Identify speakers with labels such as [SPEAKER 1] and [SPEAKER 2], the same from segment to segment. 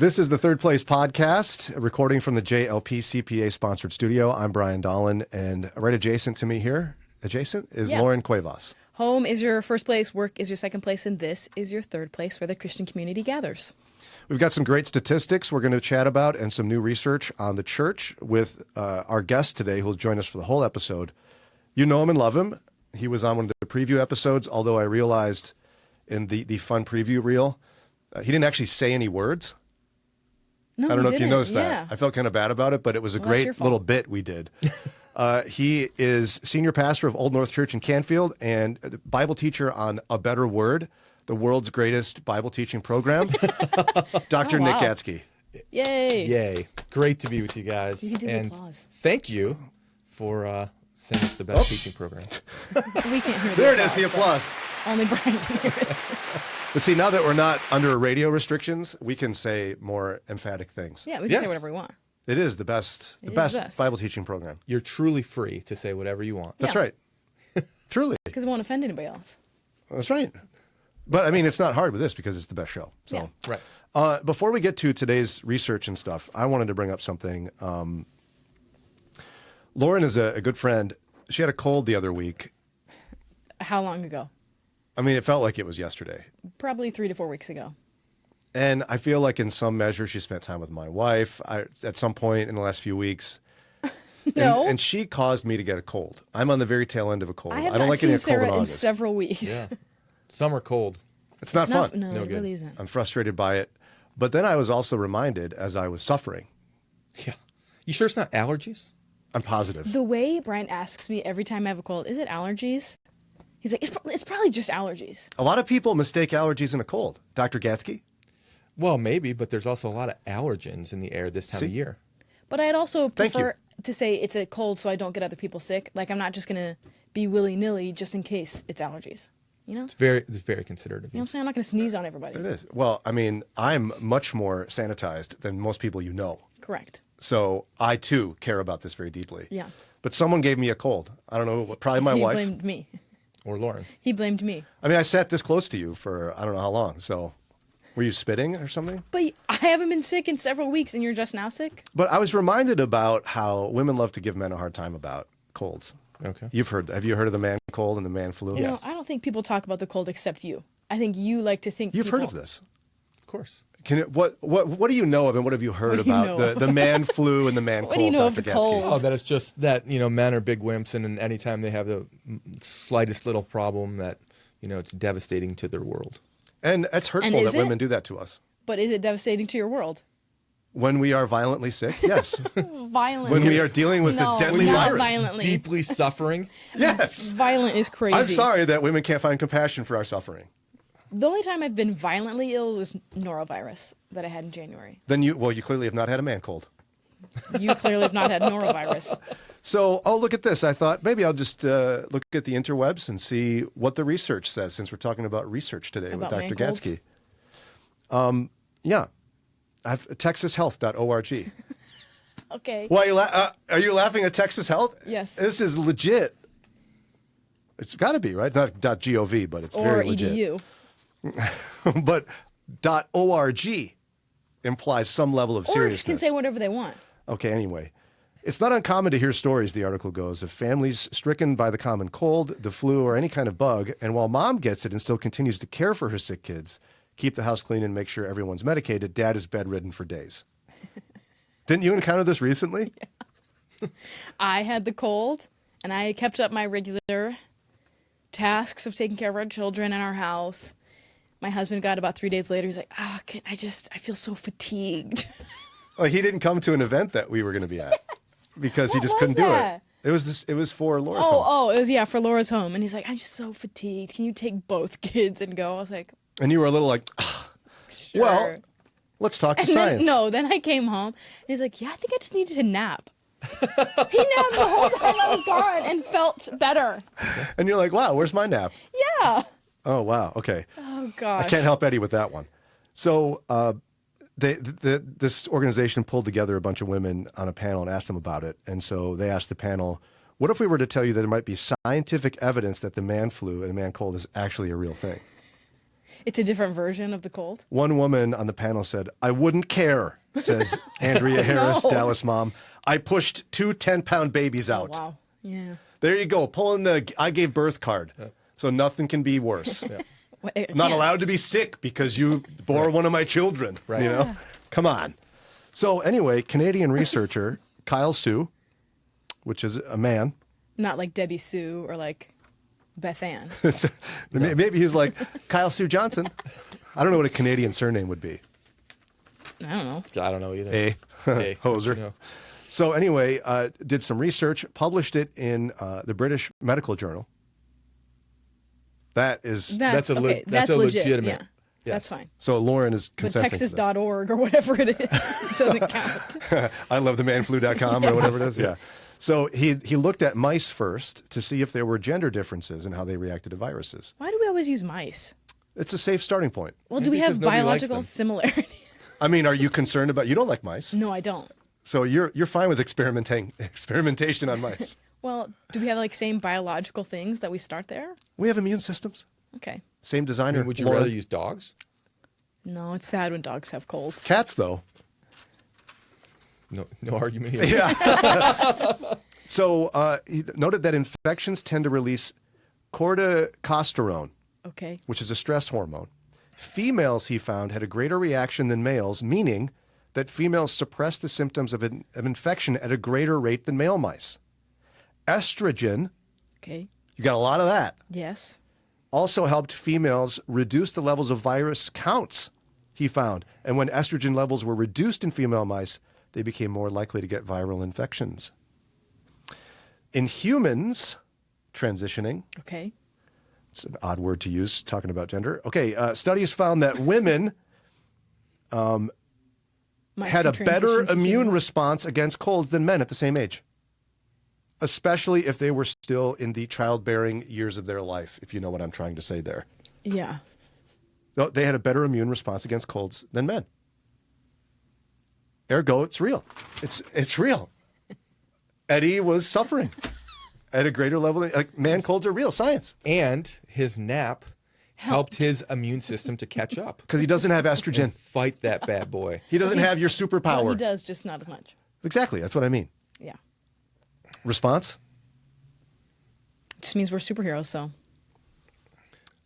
[SPEAKER 1] This is the Third Place Podcast, recording from the JLP CPA sponsored studio. I'm Brian Dolan, and right adjacent to me here, is Lauren Cuevas.
[SPEAKER 2] Home is your first place, work is your second place, and this is your third place where the Christian community gathers.
[SPEAKER 1] We've got some great statistics we're going to chat about and some new research on the church with our guest today who will join us for the whole episode. You know him and love him. He was on one of the preview episodes, although I realized in the fun preview reel, he didn't actually say any words.
[SPEAKER 2] No,
[SPEAKER 1] I don't know if you noticed
[SPEAKER 2] yeah.
[SPEAKER 1] that. I felt kind of bad about it, but it was a great little bit we did. He is senior pastor of Old North Church in Canfield and Bible teacher on A Better Word, the world's greatest Bible teaching program. Dr. Nick Gatzke.
[SPEAKER 2] Yay.
[SPEAKER 3] Yay. Great to be with you guys.
[SPEAKER 2] You can do
[SPEAKER 3] and
[SPEAKER 2] the applause.
[SPEAKER 3] Thank you for saying it's the best teaching program.
[SPEAKER 2] We can't hear
[SPEAKER 1] There it is, the applause.
[SPEAKER 2] Only Brian can hear it.
[SPEAKER 1] But see, now that we're not under radio restrictions, we can say more emphatic things.
[SPEAKER 2] Yeah, we can say whatever we want.
[SPEAKER 1] It is the best Bible teaching program.
[SPEAKER 3] You're truly free to say whatever you want.
[SPEAKER 1] That's right. Truly.
[SPEAKER 2] Because it won't offend anybody else.
[SPEAKER 1] That's right. But I mean, it's not hard with this because it's the best show. So,
[SPEAKER 3] Right.
[SPEAKER 1] Before we get to today's research and stuff, I wanted to bring up something. Lauren is a good friend. She had a cold the other week.
[SPEAKER 2] How long ago?
[SPEAKER 1] I mean, it felt like it was yesterday.
[SPEAKER 2] Probably 3 to 4 weeks ago.
[SPEAKER 1] And I feel like in some measure she spent time with my wife at some point in the last few weeks.
[SPEAKER 2] No.
[SPEAKER 1] And she caused me to get a cold. I'm on the very tail end of a cold.
[SPEAKER 2] I have
[SPEAKER 1] don't
[SPEAKER 2] not
[SPEAKER 1] like
[SPEAKER 2] seen
[SPEAKER 1] getting a cold
[SPEAKER 2] Sarah
[SPEAKER 1] in
[SPEAKER 2] in
[SPEAKER 1] August.
[SPEAKER 2] several weeks.
[SPEAKER 3] Yeah. Summer cold.
[SPEAKER 1] It's not fun.
[SPEAKER 2] No,
[SPEAKER 3] No
[SPEAKER 2] it
[SPEAKER 3] good.
[SPEAKER 2] really isn't.
[SPEAKER 1] I'm frustrated by it. But then I was also reminded as I was suffering.
[SPEAKER 3] Yeah. You sure it's not allergies?
[SPEAKER 1] I'm positive.
[SPEAKER 2] The way Brian asks me every time I have a cold, is it allergies? He's like, it's probably just allergies.
[SPEAKER 1] A lot of people mistake allergies in a cold. Dr. Gatzke?
[SPEAKER 3] Well, maybe, but there's also a lot of allergens in the air this time of year.
[SPEAKER 2] But I'd also
[SPEAKER 1] Thank
[SPEAKER 2] prefer to say it's a cold so I don't get other people sick. Like, I'm not just going to be willy-nilly just in case it's allergies. You know?
[SPEAKER 3] It's very considerate of
[SPEAKER 2] You know what
[SPEAKER 3] you.
[SPEAKER 2] I'm saying? I'm not going to sneeze on everybody.
[SPEAKER 1] It is. Well, I mean, I'm much more sanitized than most people you know.
[SPEAKER 2] Correct.
[SPEAKER 1] So I, too, care about this very deeply.
[SPEAKER 2] Yeah.
[SPEAKER 1] But someone gave me a cold. I don't know, probably my wife.
[SPEAKER 2] He blamed me.
[SPEAKER 3] Or Lauren.
[SPEAKER 2] He blamed me.
[SPEAKER 1] I mean, I sat this close to you for I don't know how long. So were you spitting or something?
[SPEAKER 2] But I haven't been sick in several weeks, and you're just now sick?
[SPEAKER 1] But I was reminded about how women love to give men a hard time about colds.
[SPEAKER 3] Okay.
[SPEAKER 1] Have you heard of the man cold and the man flu?
[SPEAKER 2] You know,
[SPEAKER 3] Yes.
[SPEAKER 2] I don't think people talk about the cold except you. I think you like to think
[SPEAKER 1] You've
[SPEAKER 2] people...
[SPEAKER 1] heard of this.
[SPEAKER 3] Of course.
[SPEAKER 1] What do you know of and what have you heard
[SPEAKER 2] What do you
[SPEAKER 1] about
[SPEAKER 2] know
[SPEAKER 1] the man flu and the man
[SPEAKER 2] What
[SPEAKER 1] cold,
[SPEAKER 2] do you know of
[SPEAKER 1] Dr.
[SPEAKER 2] the
[SPEAKER 1] Gatzke?
[SPEAKER 2] cold?
[SPEAKER 3] Oh, that it's just that, men are big wimps, and anytime they have the slightest little problem that, it's devastating to their world.
[SPEAKER 1] And it's hurtful
[SPEAKER 2] is
[SPEAKER 1] that
[SPEAKER 2] it?
[SPEAKER 1] women do that to us.
[SPEAKER 2] But is it devastating to your world?
[SPEAKER 1] When we are violently sick, yes.
[SPEAKER 2] Violent.
[SPEAKER 1] When we are dealing with
[SPEAKER 2] No,
[SPEAKER 1] the deadly
[SPEAKER 2] not
[SPEAKER 1] virus.
[SPEAKER 2] violently.
[SPEAKER 3] Deeply suffering.
[SPEAKER 1] Yes.
[SPEAKER 2] Violent is crazy.
[SPEAKER 1] I'm sorry that women can't find compassion for our suffering.
[SPEAKER 2] The only time I've been violently ill is norovirus that I had in January.
[SPEAKER 1] Then you clearly have not had a man cold.
[SPEAKER 2] You clearly have not had norovirus.
[SPEAKER 1] So, look at this. I thought maybe I'll just look at the interwebs and see what the research says, since we're talking about research today
[SPEAKER 2] About
[SPEAKER 1] with Dr.
[SPEAKER 2] man colds?
[SPEAKER 1] Gatzke. Yeah. I've texashealth.org.
[SPEAKER 2] Okay.
[SPEAKER 1] Why are you laughing at Texas Health?
[SPEAKER 2] Yes.
[SPEAKER 1] This is legit. It's got to be, right? Not .gov, but it's
[SPEAKER 2] Or
[SPEAKER 1] very legit.
[SPEAKER 2] EDU.
[SPEAKER 1] But .org implies some level of
[SPEAKER 2] Or
[SPEAKER 1] seriousness.
[SPEAKER 2] can say whatever they want.
[SPEAKER 1] Okay, anyway. It's not uncommon to hear stories, the article goes, of families stricken by the common cold, the flu, or any kind of bug, and while mom gets it and still continues to care for her sick kids, keep the house clean and make sure everyone's medicated, dad is bedridden for days. Didn't you encounter this recently?
[SPEAKER 2] Yeah. I had the cold, and I kept up my regular tasks of taking care of our children and our house. My husband got about 3 days later. He's like, I feel so fatigued.
[SPEAKER 1] Like he didn't come to an event that we were going to be at because he
[SPEAKER 2] What
[SPEAKER 1] just
[SPEAKER 2] was
[SPEAKER 1] couldn't
[SPEAKER 2] that?
[SPEAKER 1] do it. It was for Laura's home.
[SPEAKER 2] It was, for Laura's home. And he's like, I'm just so fatigued. Can you take both kids and go? I was like,
[SPEAKER 1] And you were a little like,
[SPEAKER 2] sure.
[SPEAKER 1] well, let's talk to
[SPEAKER 2] And
[SPEAKER 1] science.
[SPEAKER 2] then I came home, and he's like, yeah, I think I just needed to nap. He napped the whole time I was gone and felt better.
[SPEAKER 1] And you're like, wow, where's my nap?
[SPEAKER 2] Yeah.
[SPEAKER 1] Oh, wow. Okay.
[SPEAKER 2] Oh, gosh.
[SPEAKER 1] I can't help Eddie with that one. So this organization pulled together a bunch of women on a panel and asked them about it. And so they asked the panel, what if we were to tell you that there might be scientific evidence that the man flu and the man cold is actually a real thing?
[SPEAKER 2] It's a different version of the cold.
[SPEAKER 1] One woman on the panel said, "I wouldn't care," says Andrea Harris,
[SPEAKER 2] No.
[SPEAKER 1] Dallas mom. "I pushed two 10-pound babies out."
[SPEAKER 2] Wow. Yeah.
[SPEAKER 1] There you go, pulling the "I gave birth" card. So nothing can be worse.
[SPEAKER 2] Well,
[SPEAKER 1] Not
[SPEAKER 2] yeah.
[SPEAKER 1] allowed to be sick because you bore one of my children.
[SPEAKER 3] Right.
[SPEAKER 1] You know? Come on. So anyway, Canadian researcher Kyle Sue, which is a man.
[SPEAKER 2] Not like Debbie Sue or like Beth Ann.
[SPEAKER 1] Maybe he's like Kyle Sue Johnson. I don't know what a Canadian surname would be.
[SPEAKER 2] I don't know.
[SPEAKER 3] I don't know either.
[SPEAKER 1] A.
[SPEAKER 3] Hey,
[SPEAKER 1] Hoser.
[SPEAKER 3] you know.
[SPEAKER 1] So anyway, did some research, published it in the British Medical Journal. That's
[SPEAKER 3] That's a
[SPEAKER 2] okay.
[SPEAKER 3] that's a
[SPEAKER 2] legit.
[SPEAKER 3] legitimate.
[SPEAKER 2] Yeah.
[SPEAKER 3] Yes.
[SPEAKER 2] That's fine.
[SPEAKER 1] so Lauren is
[SPEAKER 2] But
[SPEAKER 1] consenting to this.
[SPEAKER 2] Texas.org or whatever it is it doesn't count.
[SPEAKER 1] I love the manflu.com or whatever it is. Yeah. So he looked at mice first to see if there were gender differences in how they reacted to viruses.
[SPEAKER 2] Why do we always use mice?
[SPEAKER 1] It's a safe starting point.
[SPEAKER 2] Well, do we
[SPEAKER 3] because
[SPEAKER 2] have
[SPEAKER 3] nobody likes
[SPEAKER 2] biological
[SPEAKER 3] them.
[SPEAKER 2] similarity?
[SPEAKER 1] I mean, are you concerned about, you don't like mice?
[SPEAKER 2] No, I don't.
[SPEAKER 1] So you're fine with experimentation on mice.
[SPEAKER 2] Well, do we have like same biological things that we start there?
[SPEAKER 1] We have immune systems.
[SPEAKER 2] Okay.
[SPEAKER 1] Same
[SPEAKER 3] I
[SPEAKER 1] designer.
[SPEAKER 3] mean, would you
[SPEAKER 1] Lauren.
[SPEAKER 3] rather use dogs?
[SPEAKER 2] No, it's sad when dogs have colds.
[SPEAKER 1] Cats, though?
[SPEAKER 3] No argument here.
[SPEAKER 1] Yeah. So he noted that infections tend to release corticosterone,
[SPEAKER 2] Okay.
[SPEAKER 1] which is a stress hormone. Females, he found, had a greater reaction than males, meaning that females suppress the symptoms of infection at a greater rate than male mice. Estrogen,
[SPEAKER 2] Okay.
[SPEAKER 1] you got a lot of that,
[SPEAKER 2] Yes.
[SPEAKER 1] also helped females reduce the levels of virus counts, he found. And when estrogen levels were reduced in female mice, they became more likely to get viral infections. In humans, transitioning,
[SPEAKER 2] Okay.
[SPEAKER 1] it's an odd word to use talking about gender. Okay, studies found that women
[SPEAKER 2] Mice
[SPEAKER 1] had a
[SPEAKER 2] who
[SPEAKER 1] better
[SPEAKER 2] transition to
[SPEAKER 1] immune
[SPEAKER 2] humans.
[SPEAKER 1] response against colds than men at the same age, especially if they were still in the childbearing years of their life, if you know what I'm trying to say there.
[SPEAKER 2] Yeah.
[SPEAKER 1] So they had a better immune response against colds than men. Ergo, it's real. It's real. Eddie was suffering at a greater level. Like, man colds are real, science.
[SPEAKER 3] And his nap helped his immune system to catch up.
[SPEAKER 1] Because he doesn't have estrogen.
[SPEAKER 3] Fight that bad boy.
[SPEAKER 1] He doesn't have your
[SPEAKER 2] Well,
[SPEAKER 1] superpower.
[SPEAKER 2] he does, just not as much.
[SPEAKER 1] Exactly. That's what I mean.
[SPEAKER 2] Yeah.
[SPEAKER 1] Response?
[SPEAKER 2] Just means we're superheroes, so.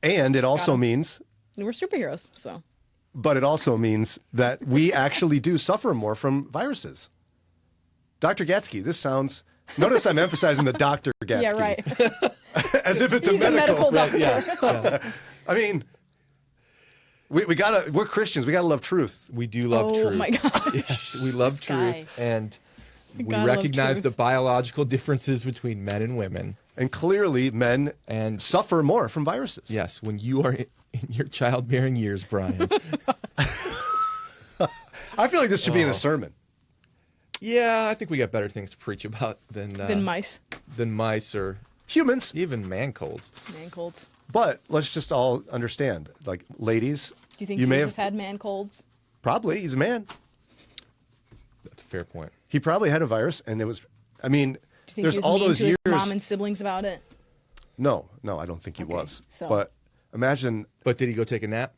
[SPEAKER 1] And it also
[SPEAKER 2] him.
[SPEAKER 1] means,
[SPEAKER 2] We're superheroes, so.
[SPEAKER 1] but it also means that we actually do suffer more from viruses. Dr. Gatzke, this sounds, notice I'm emphasizing the Dr. Gatzke.
[SPEAKER 2] Yeah, right.
[SPEAKER 1] As if it's
[SPEAKER 2] He's
[SPEAKER 1] a medical.
[SPEAKER 2] doctor.
[SPEAKER 3] Yeah.
[SPEAKER 1] I mean, we're Christians. We gotta love truth.
[SPEAKER 3] We do love
[SPEAKER 2] Oh
[SPEAKER 3] truth.
[SPEAKER 2] my gosh.
[SPEAKER 3] Yes, we love
[SPEAKER 2] This
[SPEAKER 3] truth.
[SPEAKER 2] guy.
[SPEAKER 3] And we
[SPEAKER 2] gotta love
[SPEAKER 3] recognize the
[SPEAKER 2] truth.
[SPEAKER 3] biological differences between men and women.
[SPEAKER 1] And clearly, men
[SPEAKER 3] And
[SPEAKER 1] suffer more from viruses.
[SPEAKER 3] yes, when you are in your childbearing years, Brian.
[SPEAKER 1] I feel like this should be in a sermon.
[SPEAKER 3] Yeah, I think we got better things to preach about
[SPEAKER 2] Than mice.
[SPEAKER 3] than mice or
[SPEAKER 1] Humans.
[SPEAKER 3] even man colds.
[SPEAKER 2] Man colds.
[SPEAKER 1] But let's just all understand, like, ladies,
[SPEAKER 2] Do you think
[SPEAKER 1] you may
[SPEAKER 2] Jesus
[SPEAKER 1] have,
[SPEAKER 2] had man colds?
[SPEAKER 1] probably, he's a man.
[SPEAKER 3] That's a fair point.
[SPEAKER 1] He probably had a virus, and it was, I mean,
[SPEAKER 2] Do you think
[SPEAKER 1] there's
[SPEAKER 2] he was
[SPEAKER 1] all
[SPEAKER 2] mean
[SPEAKER 1] those
[SPEAKER 2] to his
[SPEAKER 1] years.
[SPEAKER 2] mom and siblings about it?
[SPEAKER 1] No, I don't think he
[SPEAKER 2] Okay,
[SPEAKER 1] was.
[SPEAKER 2] so-
[SPEAKER 1] But imagine
[SPEAKER 3] But did he go take a nap?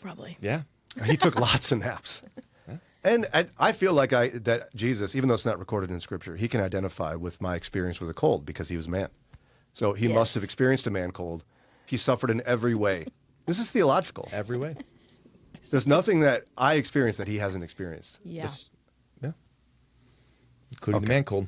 [SPEAKER 2] Probably.
[SPEAKER 3] Yeah.
[SPEAKER 1] he took lots of naps. And I feel like that Jesus, even though it's not recorded in Scripture, he can identify with my experience with a cold because he was a man. So he must have
[SPEAKER 2] Yes.
[SPEAKER 1] experienced a man cold. He suffered in every way. This is theological.
[SPEAKER 3] Every way.
[SPEAKER 1] There's nothing that I experienced that he hasn't experienced.
[SPEAKER 2] Yeah.
[SPEAKER 3] Just- yeah. Including the man cold.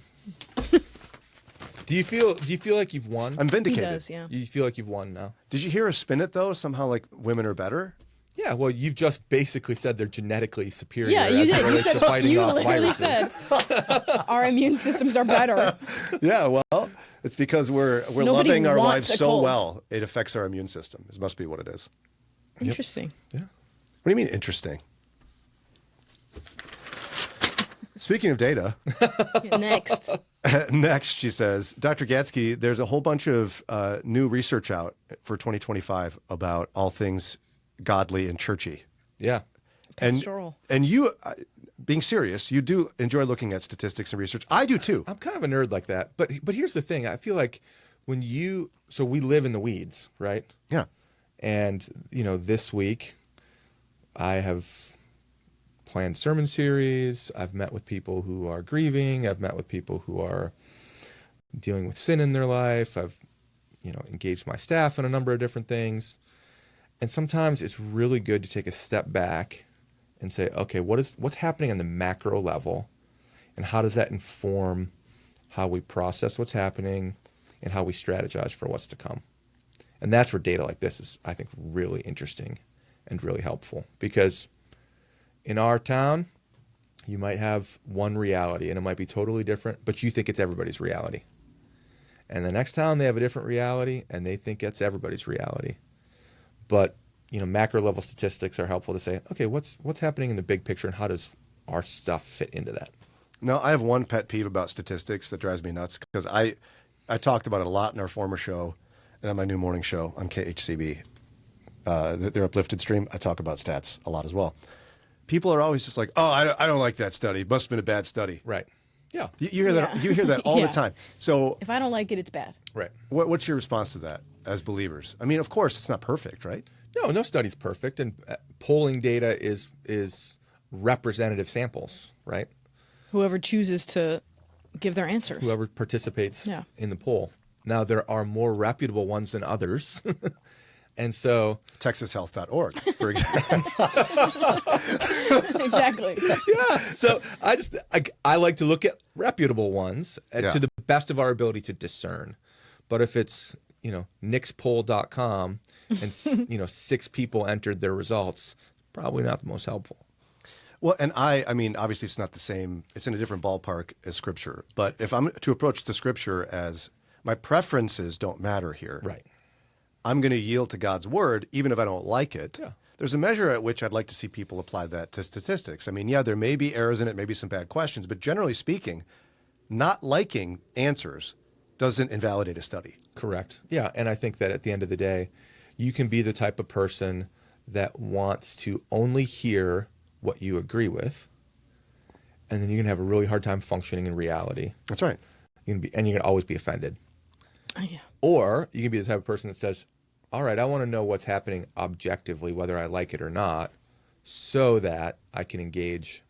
[SPEAKER 3] Do you feel like you've won?
[SPEAKER 1] I'm
[SPEAKER 2] He
[SPEAKER 1] vindicated.
[SPEAKER 2] does, yeah.
[SPEAKER 3] You feel like you've won now?
[SPEAKER 1] Did you hear her spin it though? Somehow like women are better?
[SPEAKER 3] Yeah, well, you've just basically said they're genetically superior
[SPEAKER 2] Yeah, you
[SPEAKER 3] as it
[SPEAKER 2] did. You
[SPEAKER 3] relates
[SPEAKER 2] said
[SPEAKER 3] to fighting
[SPEAKER 2] you
[SPEAKER 3] off
[SPEAKER 2] literally
[SPEAKER 3] viruses.
[SPEAKER 2] said our immune systems are better.
[SPEAKER 1] Yeah, well, it's because we're
[SPEAKER 2] Nobody
[SPEAKER 1] loving our
[SPEAKER 2] wants
[SPEAKER 1] wives
[SPEAKER 2] a
[SPEAKER 1] so
[SPEAKER 2] cold.
[SPEAKER 1] well, it affects our immune system. It must be what it is.
[SPEAKER 2] Interesting.
[SPEAKER 3] Yeah.
[SPEAKER 1] What do you mean interesting? Speaking of data,
[SPEAKER 2] Yeah, next.
[SPEAKER 1] next she says, Dr. Gatzke, there's a whole bunch of new research out for 2025 about all things godly and churchy.
[SPEAKER 3] Yeah.
[SPEAKER 2] Pastoral.
[SPEAKER 1] And you, being serious, you do enjoy looking at statistics and research. I do too.
[SPEAKER 3] I'm kind of a nerd like that. But here's the thing. I feel like so we live in the weeds, right?
[SPEAKER 1] Yeah.
[SPEAKER 3] And, this week I have planned sermon series. I've met with people who are grieving. I've met with people who are dealing with sin in their life. I've, engaged my staff in a number of different things. And sometimes it's really good to take a step back and say, okay, what's happening on the macro level, and how does that inform how we process what's happening and how we strategize for what's to come? And that's where data like this is, I think, really interesting and really helpful. Because in our town, you might have one reality, and it might be totally different, but you think it's everybody's reality. And the next town, they have a different reality, and they think it's everybody's reality. But, macro level statistics are helpful to say, okay, what's happening in the big picture, and how does our stuff fit into that?
[SPEAKER 1] Now, I have one pet peeve about statistics that drives me nuts, because I talked about it a lot in our former show and on my new morning show on KHCB, their Uplifted stream. I talk about stats a lot as well. People are always just like, oh, I don't like that study. It must have been a bad study.
[SPEAKER 3] Right. Yeah.
[SPEAKER 1] You hear that. You hear that all the time. So
[SPEAKER 2] if I don't like it, it's bad.
[SPEAKER 3] Right.
[SPEAKER 1] What's your response to that as believers? I mean, of course, it's not perfect, right?
[SPEAKER 3] No study's perfect, and polling data is representative samples, right?
[SPEAKER 2] Whoever chooses to give their answers.
[SPEAKER 3] Whoever participates in the poll. Now, there are more reputable ones than others. And so
[SPEAKER 1] TexasHealth.org, for example.
[SPEAKER 2] Exactly.
[SPEAKER 3] Yeah. So I like to look at reputable ones to the best of our ability to discern. But if it's, nixpoll.com and, 6 people entered their results, probably not the most helpful.
[SPEAKER 1] Well, and I mean, obviously it's not the same. It's in a different ballpark as Scripture. But if I'm to approach the Scripture as my preferences don't matter here.
[SPEAKER 3] Right.
[SPEAKER 1] I'm going to yield to God's word, even if I don't like it.
[SPEAKER 3] Yeah.
[SPEAKER 1] There's a measure at which I'd like to see people apply that to statistics. I mean, yeah, there may be errors in it, maybe some bad questions, but generally speaking, not liking answers doesn't invalidate a study.
[SPEAKER 3] Correct. Yeah. And I think that at the end of the day, you can be the type of person that wants to only hear what you agree with, and then you're going to have a really hard time functioning in reality.
[SPEAKER 1] That's right.
[SPEAKER 3] You're going to always be offended.
[SPEAKER 2] Oh, yeah.
[SPEAKER 3] Or you can be the type of person that says, all right, I want to know what's happening objectively, whether I like it or not, so that I can engage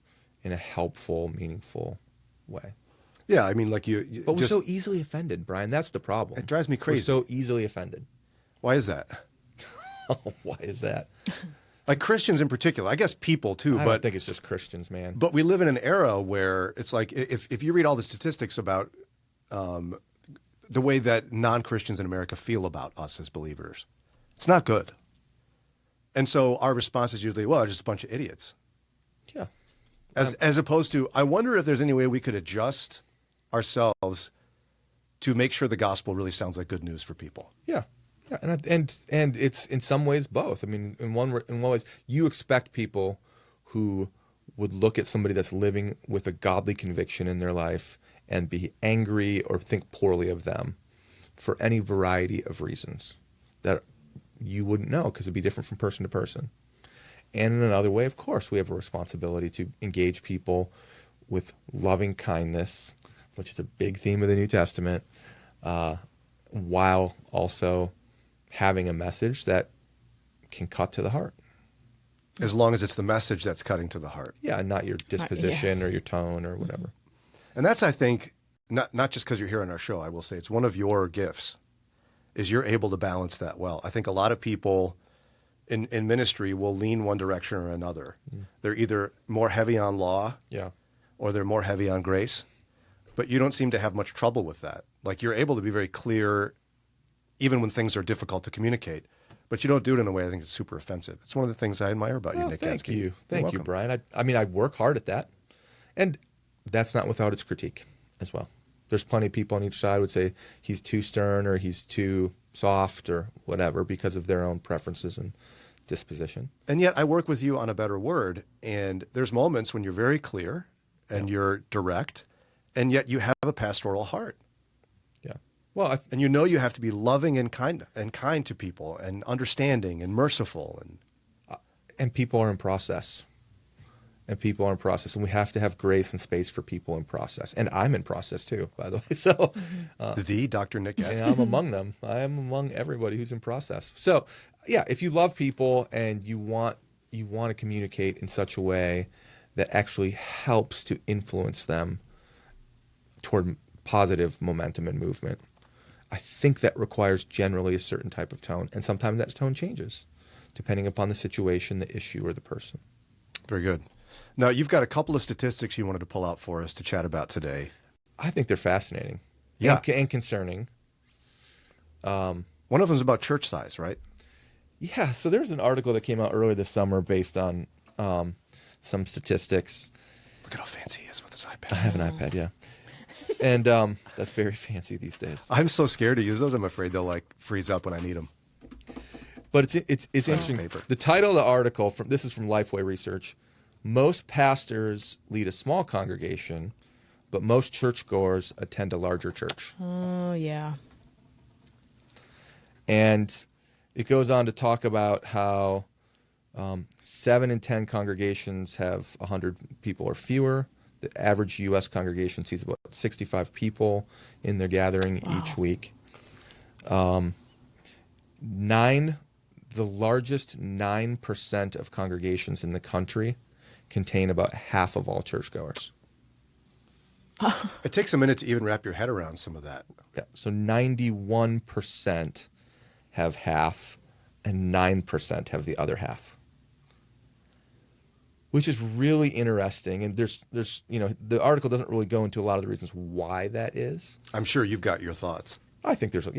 [SPEAKER 3] in a helpful, meaningful way.
[SPEAKER 1] Yeah, I mean, like
[SPEAKER 3] But we're so easily offended, Brian. That's the problem.
[SPEAKER 1] It drives me crazy.
[SPEAKER 3] We're so easily offended.
[SPEAKER 1] Why is that?
[SPEAKER 3] Oh, why is that?
[SPEAKER 1] Like Christians in particular. I guess people too.
[SPEAKER 3] I
[SPEAKER 1] but
[SPEAKER 3] don't think it's just Christians, man.
[SPEAKER 1] But we live in an era where it's like if you read all the statistics about the way that non-Christians in America feel about us as believers, it's not good. And so our response is usually, well, just a bunch of idiots.
[SPEAKER 3] Yeah.
[SPEAKER 1] As opposed to, I wonder if there's any way we could adjust ourselves to make sure the gospel really sounds like good news for people.
[SPEAKER 3] Yeah. Yeah, and it's in some ways both. I mean, in one ways, you expect people who would look at somebody that's living with a godly conviction in their life and be angry or think poorly of them for any variety of reasons that you wouldn't know, because it'd be different from person to person. And in another way, of course, we have a responsibility to engage people with loving kindness, which is a big theme of the New Testament, while also having a message that can cut to the heart.
[SPEAKER 1] As long as it's the message that's cutting to the heart.
[SPEAKER 3] Yeah, and not your disposition or your tone or whatever.
[SPEAKER 1] And that's, I think, not just because you're here on our show, I will say it's one of your gifts, is you're able to balance that well. I think a lot of people in ministry will lean one direction or another. They're either more heavy on law or they're more heavy on grace, but you don't seem to have much trouble with that. Like, you're able to be very clear even when things are difficult to communicate, but you don't do it in a way I think is super offensive. It's one of the things I admire about you, Nick Gatzke.
[SPEAKER 3] Thank you. Thank you, Brian. I mean, I work hard at that. And that's not without its critique as well. There's plenty of people on each side would say he's too stern or he's too soft or whatever because of their own preferences and disposition.
[SPEAKER 1] And yet I work with you on a better word, and there's moments when you're very clear and you're direct, and yet you have a pastoral heart.
[SPEAKER 3] Yeah. Well,
[SPEAKER 1] and you know you have to be loving and kind to people and understanding and merciful.
[SPEAKER 3] And people are in process. and people are in process, and we have to have grace and space for people in process. And I'm in process too, by the way. So
[SPEAKER 1] The Dr. Nick
[SPEAKER 3] and
[SPEAKER 1] Gatzke.
[SPEAKER 3] I'm among them. I am among everybody who's in process. So yeah, if you love people and you want to communicate in such a way that actually helps to influence them toward positive momentum and movement, I think that requires generally a certain type of tone, and sometimes that tone changes depending upon the situation, the issue, or the person.
[SPEAKER 1] Very good. Now, you've got a couple of statistics you wanted to pull out for us to chat about today.
[SPEAKER 3] I think they're fascinating,
[SPEAKER 1] Yeah.
[SPEAKER 3] and concerning.
[SPEAKER 1] One of them is about church size, right?
[SPEAKER 3] Yeah, so there's an article that came out earlier this summer based on some statistics.
[SPEAKER 1] Look at how fancy he is with his
[SPEAKER 3] I
[SPEAKER 1] iPad.
[SPEAKER 3] have an iPad, yeah. And that's very fancy these days.
[SPEAKER 1] I'm so scared to use those. I'm afraid they'll like freeze up when I need them.
[SPEAKER 3] But it's interesting.
[SPEAKER 1] paper.
[SPEAKER 3] The title of the article, this is from Lifeway Research. Most pastors lead a small congregation, but most churchgoers attend a larger church.
[SPEAKER 2] Oh, yeah.
[SPEAKER 3] And it goes on to talk about how 7 in 10 congregations have 100 people or fewer. The average U.S. congregation sees about 65 people in their gathering each week. The largest 9% of congregations in the country contain about half of all churchgoers.
[SPEAKER 1] It takes a minute to even wrap your head around some of that.
[SPEAKER 3] Yeah, so 91% have half, and 9% have the other half, which is really interesting. And there's the article doesn't really go into a lot of the reasons why that is.
[SPEAKER 1] I'm sure you've got your thoughts.
[SPEAKER 3] I think there's a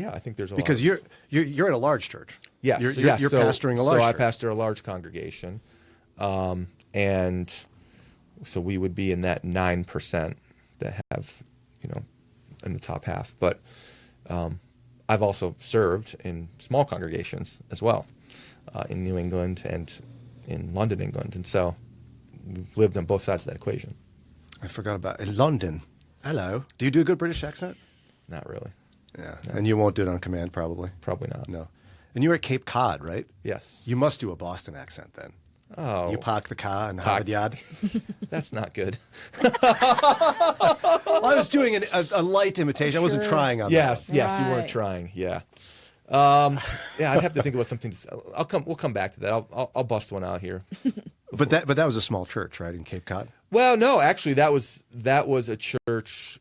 [SPEAKER 1] Because
[SPEAKER 3] lot.
[SPEAKER 1] you're in a large church.
[SPEAKER 3] Yes,
[SPEAKER 1] You're
[SPEAKER 3] so
[SPEAKER 1] pastoring a large
[SPEAKER 3] So I
[SPEAKER 1] church.
[SPEAKER 3] pastor a large congregation, and so we would be in that 9% that have, in the top half. But I've also served in small congregations as well, in New England and in London, England, and so we've lived on both sides of that equation.
[SPEAKER 1] I forgot about in London. Hello. Do you do a good British accent?
[SPEAKER 3] Not really.
[SPEAKER 1] Yeah. No. And you won't do it on command, probably.
[SPEAKER 3] Probably not.
[SPEAKER 1] No. And you were at Cape Cod, right?
[SPEAKER 3] Yes.
[SPEAKER 1] You must do a Boston accent then.
[SPEAKER 3] Oh.
[SPEAKER 1] You park the car in the Harvard Yard.
[SPEAKER 3] That's not good.
[SPEAKER 1] Well, I was doing a light imitation. I wasn't trying on
[SPEAKER 3] Yes,
[SPEAKER 1] that.
[SPEAKER 3] yes, you
[SPEAKER 2] Right.
[SPEAKER 3] weren't trying. Yeah. Yeah, I'd have to think about something. We'll come back to that. I'll bust one out here.
[SPEAKER 1] But that was a small church, right, in Cape Cod?
[SPEAKER 3] Well, no, actually, that was a church.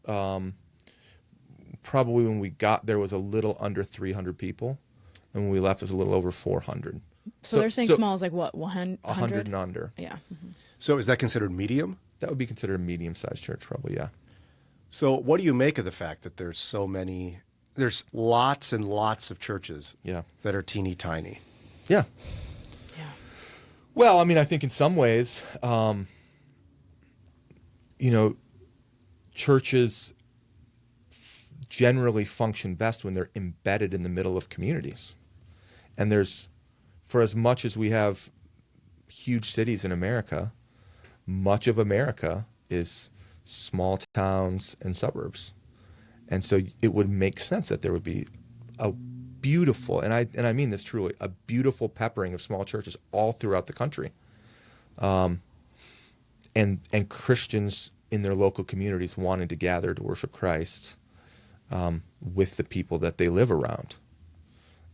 [SPEAKER 3] Probably when we got there was a little under 300 people, and when we left, it was a little over 400.
[SPEAKER 2] So they're saying small is like what, 100?
[SPEAKER 3] 100 and under.
[SPEAKER 2] Yeah.
[SPEAKER 1] So is that considered medium?
[SPEAKER 3] That would be considered a medium-sized church, probably. Yeah.
[SPEAKER 1] So what do you make of the fact that there's lots and lots of churches
[SPEAKER 3] Yeah.
[SPEAKER 1] that are teeny tiny?
[SPEAKER 3] Yeah.
[SPEAKER 2] Yeah.
[SPEAKER 3] Well, I mean, I think in some ways, churches generally function best when they're embedded in the middle of communities. And for as much as we have huge cities in America, much of America is small towns and suburbs. And so it would make sense that there would be a beautiful, and I mean this truly, a beautiful peppering of small churches all throughout the country. And Christians in their local communities wanting to gather to worship Christ with the people that they live around.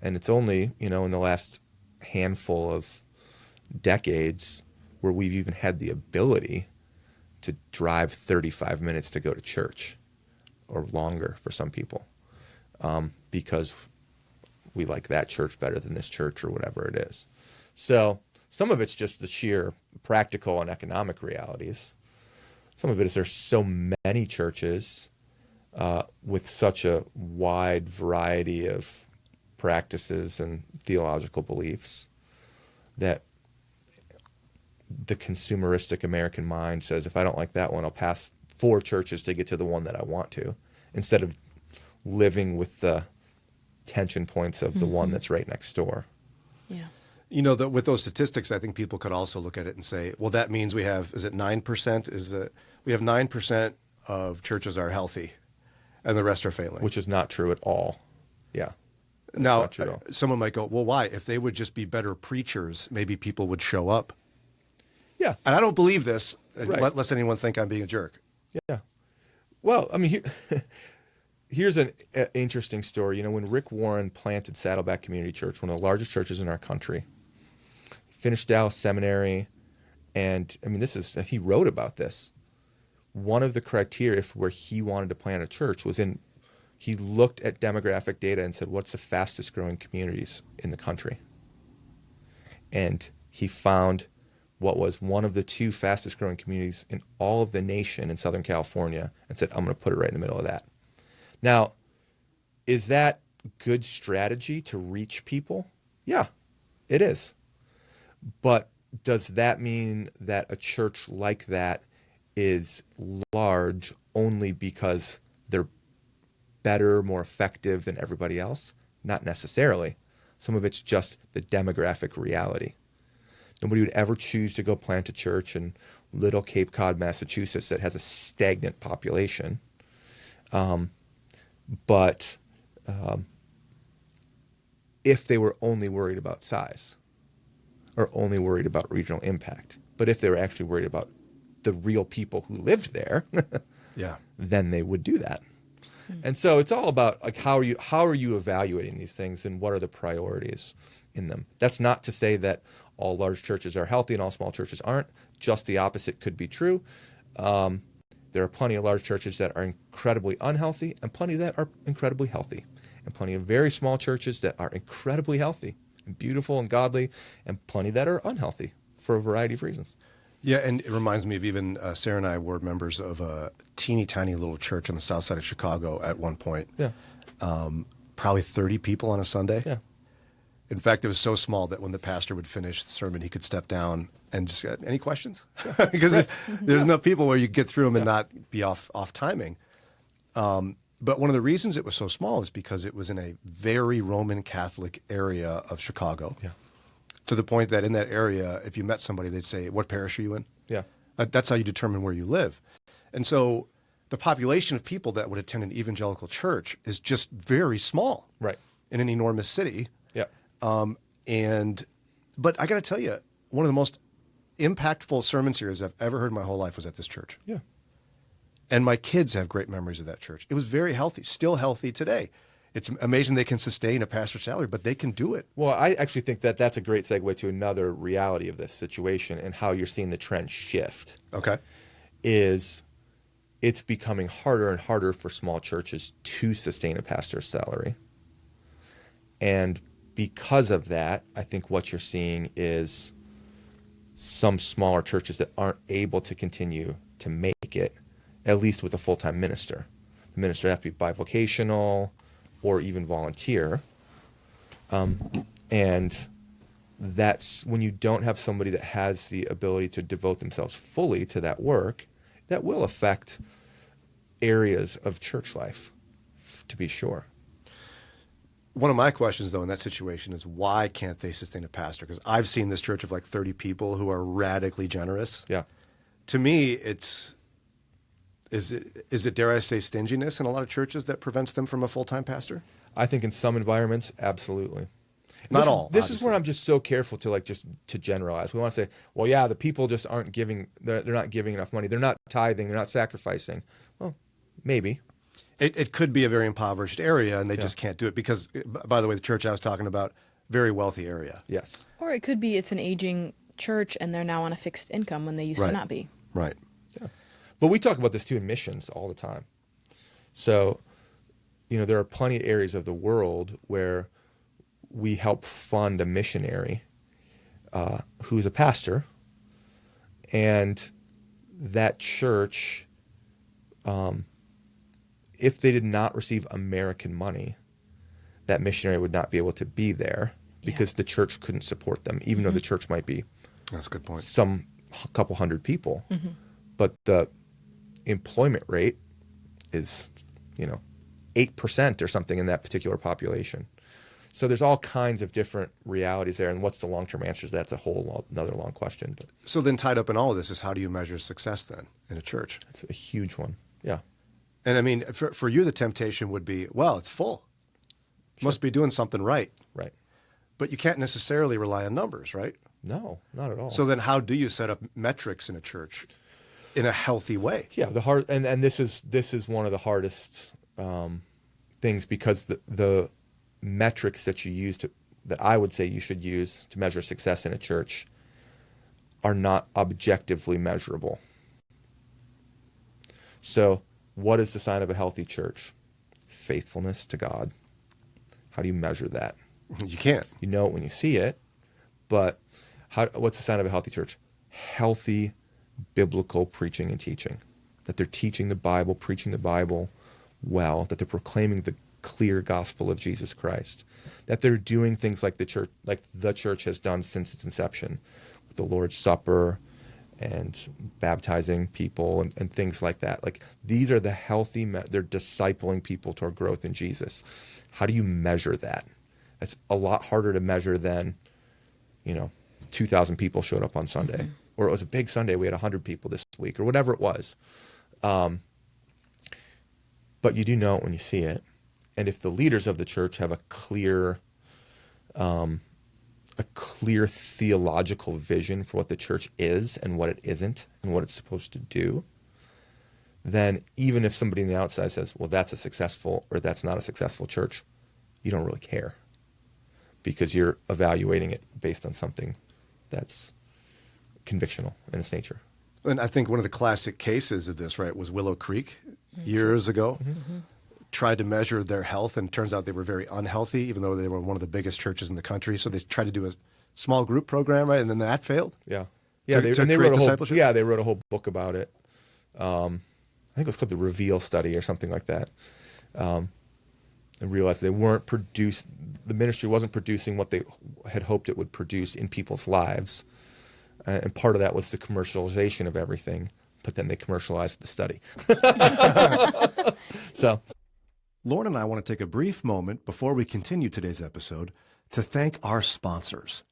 [SPEAKER 3] And it's only, in the last handful of decades where we've even had the ability to drive 35 minutes to go to church, or longer for some people, because we like that church better than this church or whatever it is. So some of it's just the sheer practical and economic realities. Some of it is there's so many churches with such a wide variety of practices and theological beliefs that the consumeristic American mind says, if I don't like that one, I'll pass 4 churches to get to the one that I want to, instead of living with the tension points of the one that's right next door.
[SPEAKER 2] Yeah.
[SPEAKER 1] With those statistics, I think people could also look at it and say, well, that means we have, is it 9%? We have 9% of churches are healthy and the rest are failing.
[SPEAKER 3] Which is not true at all. Yeah.
[SPEAKER 1] Now,
[SPEAKER 3] not true at all.
[SPEAKER 1] Someone might go, well, why? If they would just be better preachers, maybe people would show up.
[SPEAKER 3] Yeah.
[SPEAKER 1] And I don't believe this. Right. Lest anyone think I'm being a jerk.
[SPEAKER 3] Yeah. Well, I mean, here's an interesting story. When Rick Warren planted Saddleback Community Church, one of the largest churches in our country, finished Dallas Seminary, and I mean, he wrote about this. One of the criteria for where he wanted to plant a church was he looked at demographic data and said, what's the fastest growing communities in the country? And he found what was one of the 2 fastest growing communities in all of the nation in Southern California and said, I'm going to put it right in the middle of that. Now, is that good strategy to reach people? Yeah, it is. But does that mean that a church like that is large only because they're better, more effective than everybody else? Not necessarily. Some of it's just the demographic reality. Nobody would ever choose to go plant a church in little Cape Cod, Massachusetts that has a stagnant population. But if they were only worried about size or only worried about regional impact, but if they were actually worried about the real people who lived there,
[SPEAKER 1] yeah,
[SPEAKER 3] then they would do that. And so it's all about like how are you evaluating these things and what are the priorities in them. That's not to say that all large churches are healthy and all small churches aren't. Just the opposite could be true. There are plenty of large churches that are incredibly unhealthy and plenty that are incredibly healthy, and plenty of very small churches that are incredibly healthy and beautiful and godly, and plenty that are unhealthy for a variety of reasons.
[SPEAKER 1] Yeah, and it reminds me of even Sarah and I were members of a teeny tiny little church on the south side of Chicago at one point.
[SPEAKER 3] Yeah.
[SPEAKER 1] Probably 30 people on a Sunday.
[SPEAKER 3] Yeah.
[SPEAKER 1] In fact, it was so small that when the pastor would finish the sermon, he could step down and just any questions? Because there's enough people where you get through them and not be off timing. But one of the reasons it was so small is because it was in a very Roman Catholic area of Chicago.
[SPEAKER 3] Yeah.
[SPEAKER 1] To the point that in that area, if you met somebody, they'd say, "What parish are you in?"
[SPEAKER 3] Yeah.
[SPEAKER 1] That's how you determine where you live. And so the population of people that would attend an evangelical church is just very small.
[SPEAKER 3] Right.
[SPEAKER 1] In an enormous city.
[SPEAKER 3] Yeah.
[SPEAKER 1] But I got to tell you, one of the most impactful sermon series I've ever heard in my whole life was at this church.
[SPEAKER 3] Yeah.
[SPEAKER 1] And my kids have great memories of that church. It was very healthy, still healthy today. It's amazing they can sustain a pastor's salary, but they can do it.
[SPEAKER 3] Well, I actually think that that's a great segue to another reality of this situation and how you're seeing the trend shift.
[SPEAKER 1] Okay.
[SPEAKER 3] Is it's becoming harder and harder for small churches to sustain a pastor's salary. And because of that, I think what you're seeing is some smaller churches that aren't able to continue to make it, at least with a full-time minister. The minister has to be bivocational or even volunteer. And that's when you don't have somebody that has the ability to devote themselves fully to that work, that will affect areas of church life, to be sure.
[SPEAKER 1] One of my questions, though, in that situation is why can't they sustain a pastor? Because I've seen this church of like 30 people who are radically generous.
[SPEAKER 3] Yeah.
[SPEAKER 1] To me, is it, dare I say, stinginess in a lot of churches that prevents them from a full-time pastor?
[SPEAKER 3] I think in some environments, absolutely.
[SPEAKER 1] Not all.
[SPEAKER 3] This is where I'm just so careful to just to generalize. We want to say, well, yeah, the people just aren't giving. They're not giving enough money. They're not tithing. They're not sacrificing. Well, maybe.
[SPEAKER 1] It could be a very impoverished area, and they just can't do it because, by the way, the church I was talking about, very wealthy area.
[SPEAKER 3] Yes.
[SPEAKER 2] Or it could be it's an aging church and they're now on a fixed income when they used to not be.
[SPEAKER 1] Right.
[SPEAKER 3] Yeah. But we talk about this too in missions all the time. So, there are plenty of areas of the world where we help fund a missionary who's a pastor, and that church, if they did not receive American money, that missionary would not be able to be there because the church couldn't support them, even though the church might be
[SPEAKER 1] That's a good point.
[SPEAKER 3] some couple hundred people. But the employment rate is, 8% or something in that particular population. So there's all kinds of different realities there. And what's the long-term answers? That's a whole another long question. But
[SPEAKER 1] So then tied up in all of this is how do you measure success then in a church?
[SPEAKER 3] it's a huge one. Yeah.
[SPEAKER 1] And I mean, for you, the temptation would be, well, it's full. Must be doing something right.
[SPEAKER 3] Right.
[SPEAKER 1] But you can't necessarily rely on numbers, right?
[SPEAKER 3] No, not at all.
[SPEAKER 1] So then how do you set up metrics in a church? in a healthy way.
[SPEAKER 3] Yeah, and this is one of the hardest things, because the metrics that you use that I would say you should use to measure success in a church are not objectively measurable. So, what is the sign of a healthy church? Faithfulness to God. How do you measure that?
[SPEAKER 1] You can't.
[SPEAKER 3] You know it when you see it, but what's the sign of a healthy church? Healthy biblical preaching and teaching. That they're teaching the Bible, preaching the Bible well, that they're proclaiming the clear gospel of Jesus Christ, that they're doing things like the church has done since its inception, with the Lord's Supper and baptizing people and things like that. Like, these are the healthy, they're discipling people toward growth in Jesus. How do you measure that? It's a lot harder to measure than, 2,000 people showed up on Sunday, mm-hmm. or it was a big Sunday, we had 100 people this week, or whatever it was. But you do know it when you see it. And if the leaders of the church have a clear theological vision for what the church is and what it isn't and what it's supposed to do, then even if somebody on the outside says, well, that's a successful or that's not a successful church, you don't really care, because you're evaluating it based on something that's convictional in its nature.
[SPEAKER 1] And I think one of the classic cases of this, right, was Willow Creek years ago. Mm-hmm. Tried to measure their health, and it turns out they were very unhealthy, even though they were one of the biggest churches in the country. So they tried to do a small group program, right, and then that failed.
[SPEAKER 3] Yeah,
[SPEAKER 1] they
[SPEAKER 3] wrote a whole book about it. I think it was called the Reveal Study or something like that. And realized the ministry wasn't producing what they had hoped it would produce in people's lives, and part of that was the commercialization of everything. But then they commercialized the study. So.
[SPEAKER 1] Lauren and I want to take a brief moment before we continue today's episode to thank our sponsors.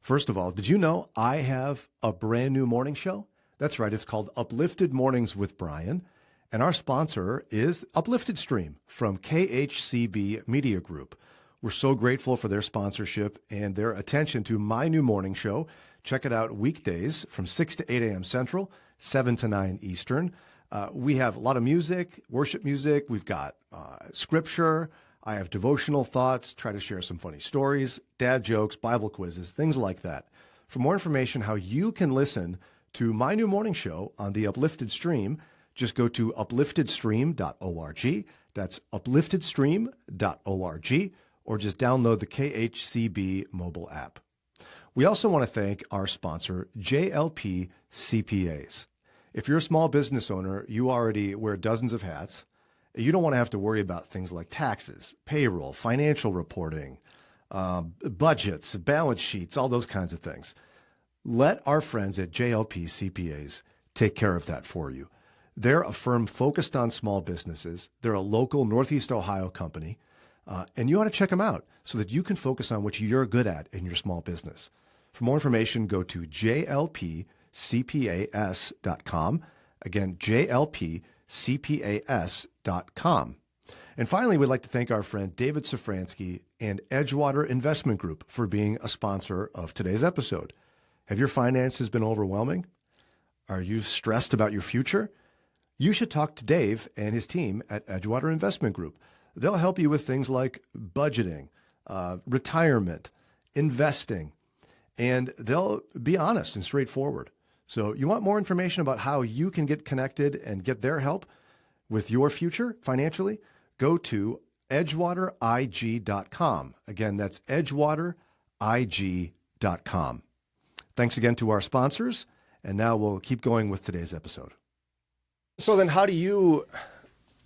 [SPEAKER 1] First of all, did you know I have a brand new morning show? That's right. It's called Uplifted Mornings with Brian. And our sponsor is Uplifted Stream from KHCB Media Group. We're so grateful for their sponsorship and their attention to my new morning show. Check it out weekdays from 6 to 8 a.m. Central, 7 to 9 Eastern. We have a lot of music, worship music. We've got scripture. I have devotional thoughts, try to share some funny stories, dad jokes, Bible quizzes, things like that. For more information how you can listen to my new morning show on the Uplifted Stream, just go to upliftedstream.org. That's upliftedstream.org, or just download the KHCB mobile app. We also want to thank our sponsor, JLP CPAs. If you're a small business owner, you already wear dozens of hats. You don't want to have to worry about things like taxes, payroll, financial reporting, budgets, balance sheets, all those kinds of things. Let our friends at JLP CPAs take care of that for you. They're a firm focused on small businesses. They're a local Northeast Ohio company, and you ought to check them out so that you can focus on what you're good at in your small business. For more information, go to jlpcpas.com. Again, jlpcpas.com. And finally, we'd like to thank our friend David Safransky and Edgewater Investment Group for being a sponsor of today's episode. Have your finances been overwhelming? Are you stressed about your future? You should talk to Dave and his team at Edgewater Investment Group. They'll help you with things like budgeting, retirement, investing, and they'll be honest and straightforward. So you want more information about how you can get connected and get their help with your future financially? Go to edgewaterig.com. Again, that's edgewaterig.com. Thanks again to our sponsors, and now we'll keep going with today's episode. So then how do you,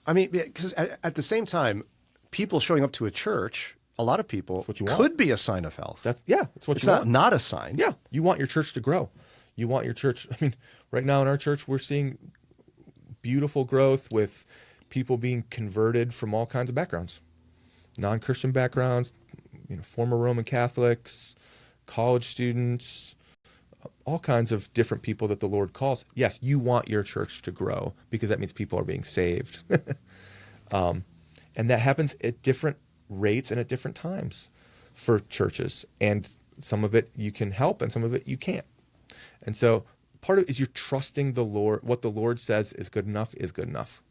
[SPEAKER 1] because at the same time, people showing up to a church, a lot of people could be a sign of health.
[SPEAKER 3] That's what
[SPEAKER 1] it's
[SPEAKER 3] you want.
[SPEAKER 1] It's not a sign.
[SPEAKER 3] Yeah, you want your church to grow. You want your church, right now in our church, we're seeing beautiful growth with people being converted from all kinds of backgrounds. Non-Christian backgrounds, former Roman Catholics, college students, all kinds of different people that the Lord calls. Yes, you want your church to grow because that means people are being saved. And that happens at different rates and at different times for churches. And some of it you can help and some of it you can't. And so part of it is you're trusting the Lord. What the Lord says is good enough is good enough.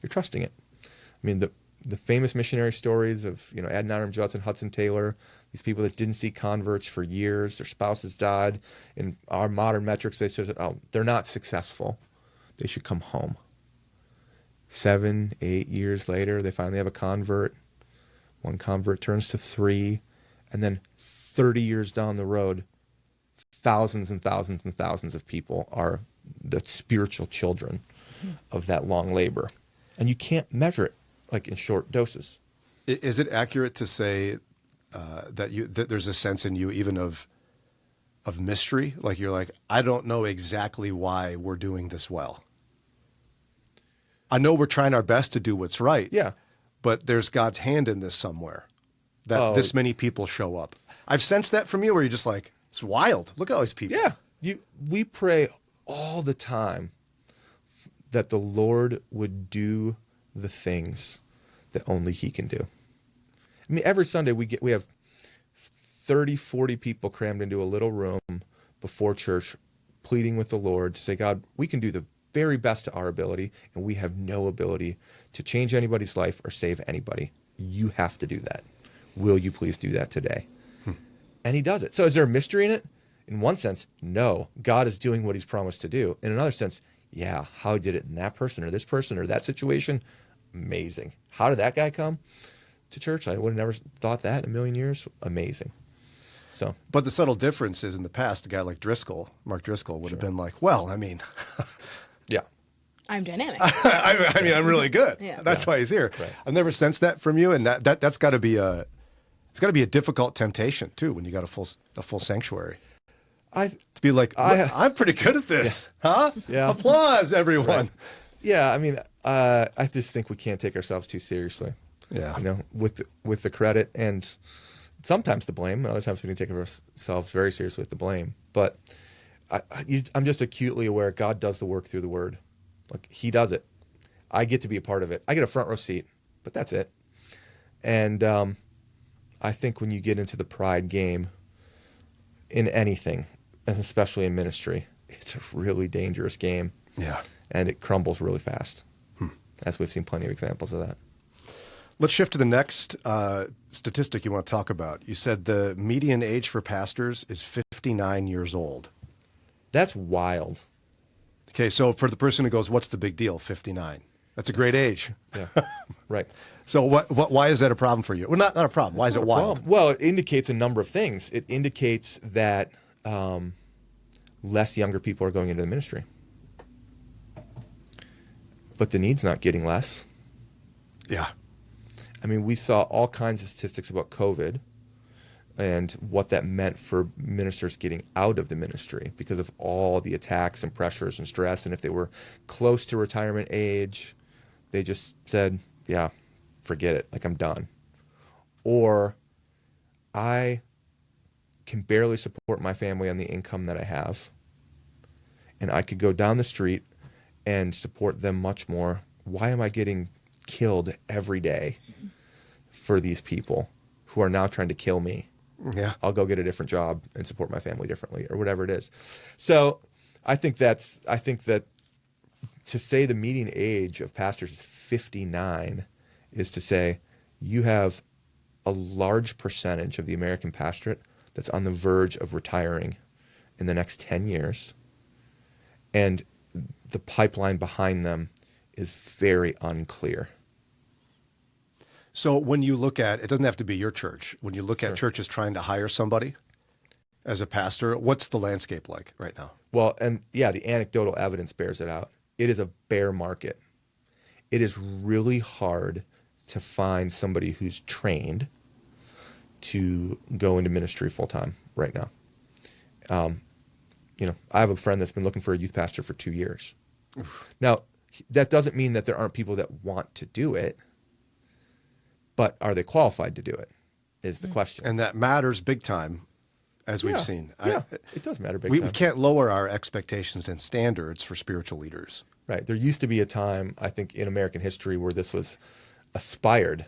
[SPEAKER 3] You're trusting it. I mean, the famous missionary stories of, Adoniram Judson, Hudson Taylor, these people that didn't see converts for years, their spouses died. In our modern metrics, they said, oh, they're not successful. They should come home. 7, 8 years later, they finally have a convert. One convert turns to 3. And then 30 years down the road, thousands and thousands and thousands of people are the spiritual children of that long labor. And you can't measure it like in short doses.
[SPEAKER 1] Is it accurate to say that there's a sense in you even of mystery? Like you're like, I don't know exactly why we're doing this well. I know we're trying our best to do what's right.
[SPEAKER 3] Yeah.
[SPEAKER 1] But there's God's hand in this somewhere that this many people show up. I've sensed that from you where you're just like, it's wild. Look at all these people.
[SPEAKER 3] Yeah. We pray all the time that the Lord would do the things that only he can do. I mean, every Sunday we have 30, 40 people crammed into a little room before church, pleading with the Lord to say, God, we can do the very best to our ability, and we have no ability to change anybody's life or save anybody. You have to do that. Will you please do that today? And he does it. So is there a mystery in it? In one sense, no. God is doing what he's promised to do. In another sense, yeah, how did it in that person or this person or that situation? Amazing. How did that guy come to church? I would have never thought that in a million years. Amazing. So,
[SPEAKER 1] but the subtle difference is in the past, a guy like Mark Driscoll, would have been like, well, I mean,
[SPEAKER 3] yeah,
[SPEAKER 2] I'm dynamic.
[SPEAKER 1] I mean, I'm really good.
[SPEAKER 2] Yeah.
[SPEAKER 1] That's why he's here.
[SPEAKER 3] Right.
[SPEAKER 1] I've never sensed that from you, and that's got to be it's got to be a difficult temptation too when you got a full sanctuary. To be like, I'm pretty good at this, huh?
[SPEAKER 3] Yeah.
[SPEAKER 1] Applause, everyone.
[SPEAKER 3] Right. Yeah, I mean, I just think we can't take ourselves too seriously.
[SPEAKER 1] Yeah.
[SPEAKER 3] With the credit and sometimes the blame. Other times we can take ourselves very seriously with the blame. But I'm just acutely aware God does the work through the Word. Like he does it. I get to be a part of it. I get a front row seat, but that's it. And I think when you get into the pride game in anything, and especially in ministry, it's a really dangerous game.
[SPEAKER 1] Yeah.
[SPEAKER 3] And it crumbles really fast, as we've seen plenty of examples of that.
[SPEAKER 1] Let's shift to the next statistic you want to talk about. You said the median age for pastors is 59 years old.
[SPEAKER 3] That's wild.
[SPEAKER 1] Okay, so for the person who goes, what's the big deal, 59? That's a great age.
[SPEAKER 3] Yeah, right.
[SPEAKER 1] So why is that a problem for you? Well, not a problem. Why is it wild?
[SPEAKER 3] Well, it indicates a number of things. It indicates that less younger people are going into the ministry. But the need's not getting less.
[SPEAKER 1] Yeah.
[SPEAKER 3] I mean, we saw all kinds of statistics about COVID and what that meant for ministers getting out of the ministry because of all the attacks and pressures and stress. And if they were close to retirement age, they just said, yeah, forget it. Like, I'm done. Or I can barely support my family on the income that I have, and I could go down the street and support them much more. Why am I getting killed every day for these people who are now trying to kill me?
[SPEAKER 1] Yeah.
[SPEAKER 3] I'll go get a different job and support my family differently, or whatever it is. So I think that to say the median age of pastors is 59 is to say you have a large percentage of the American pastorate that's on the verge of retiring in the next 10 years. And the pipeline behind them is very unclear.
[SPEAKER 1] So when you look at, it doesn't have to be your church, when you look at churches trying to hire somebody as a pastor, what's the landscape like right now?
[SPEAKER 3] Well, and yeah, the anecdotal evidence bears it out. It is a bear market. It is really hard to find somebody who's trained to go into ministry full time right now. I have a friend that's been looking for a youth pastor for 2 years. Oof. Now, that doesn't mean that there aren't people that want to do it, but are they qualified to do it is the question.
[SPEAKER 1] And that matters big time, as we've seen.
[SPEAKER 3] Yeah, it does matter big
[SPEAKER 1] time.
[SPEAKER 3] We
[SPEAKER 1] can't lower our expectations and standards for spiritual leaders.
[SPEAKER 3] Right. There used to be a time, I think, in American history where this was aspired.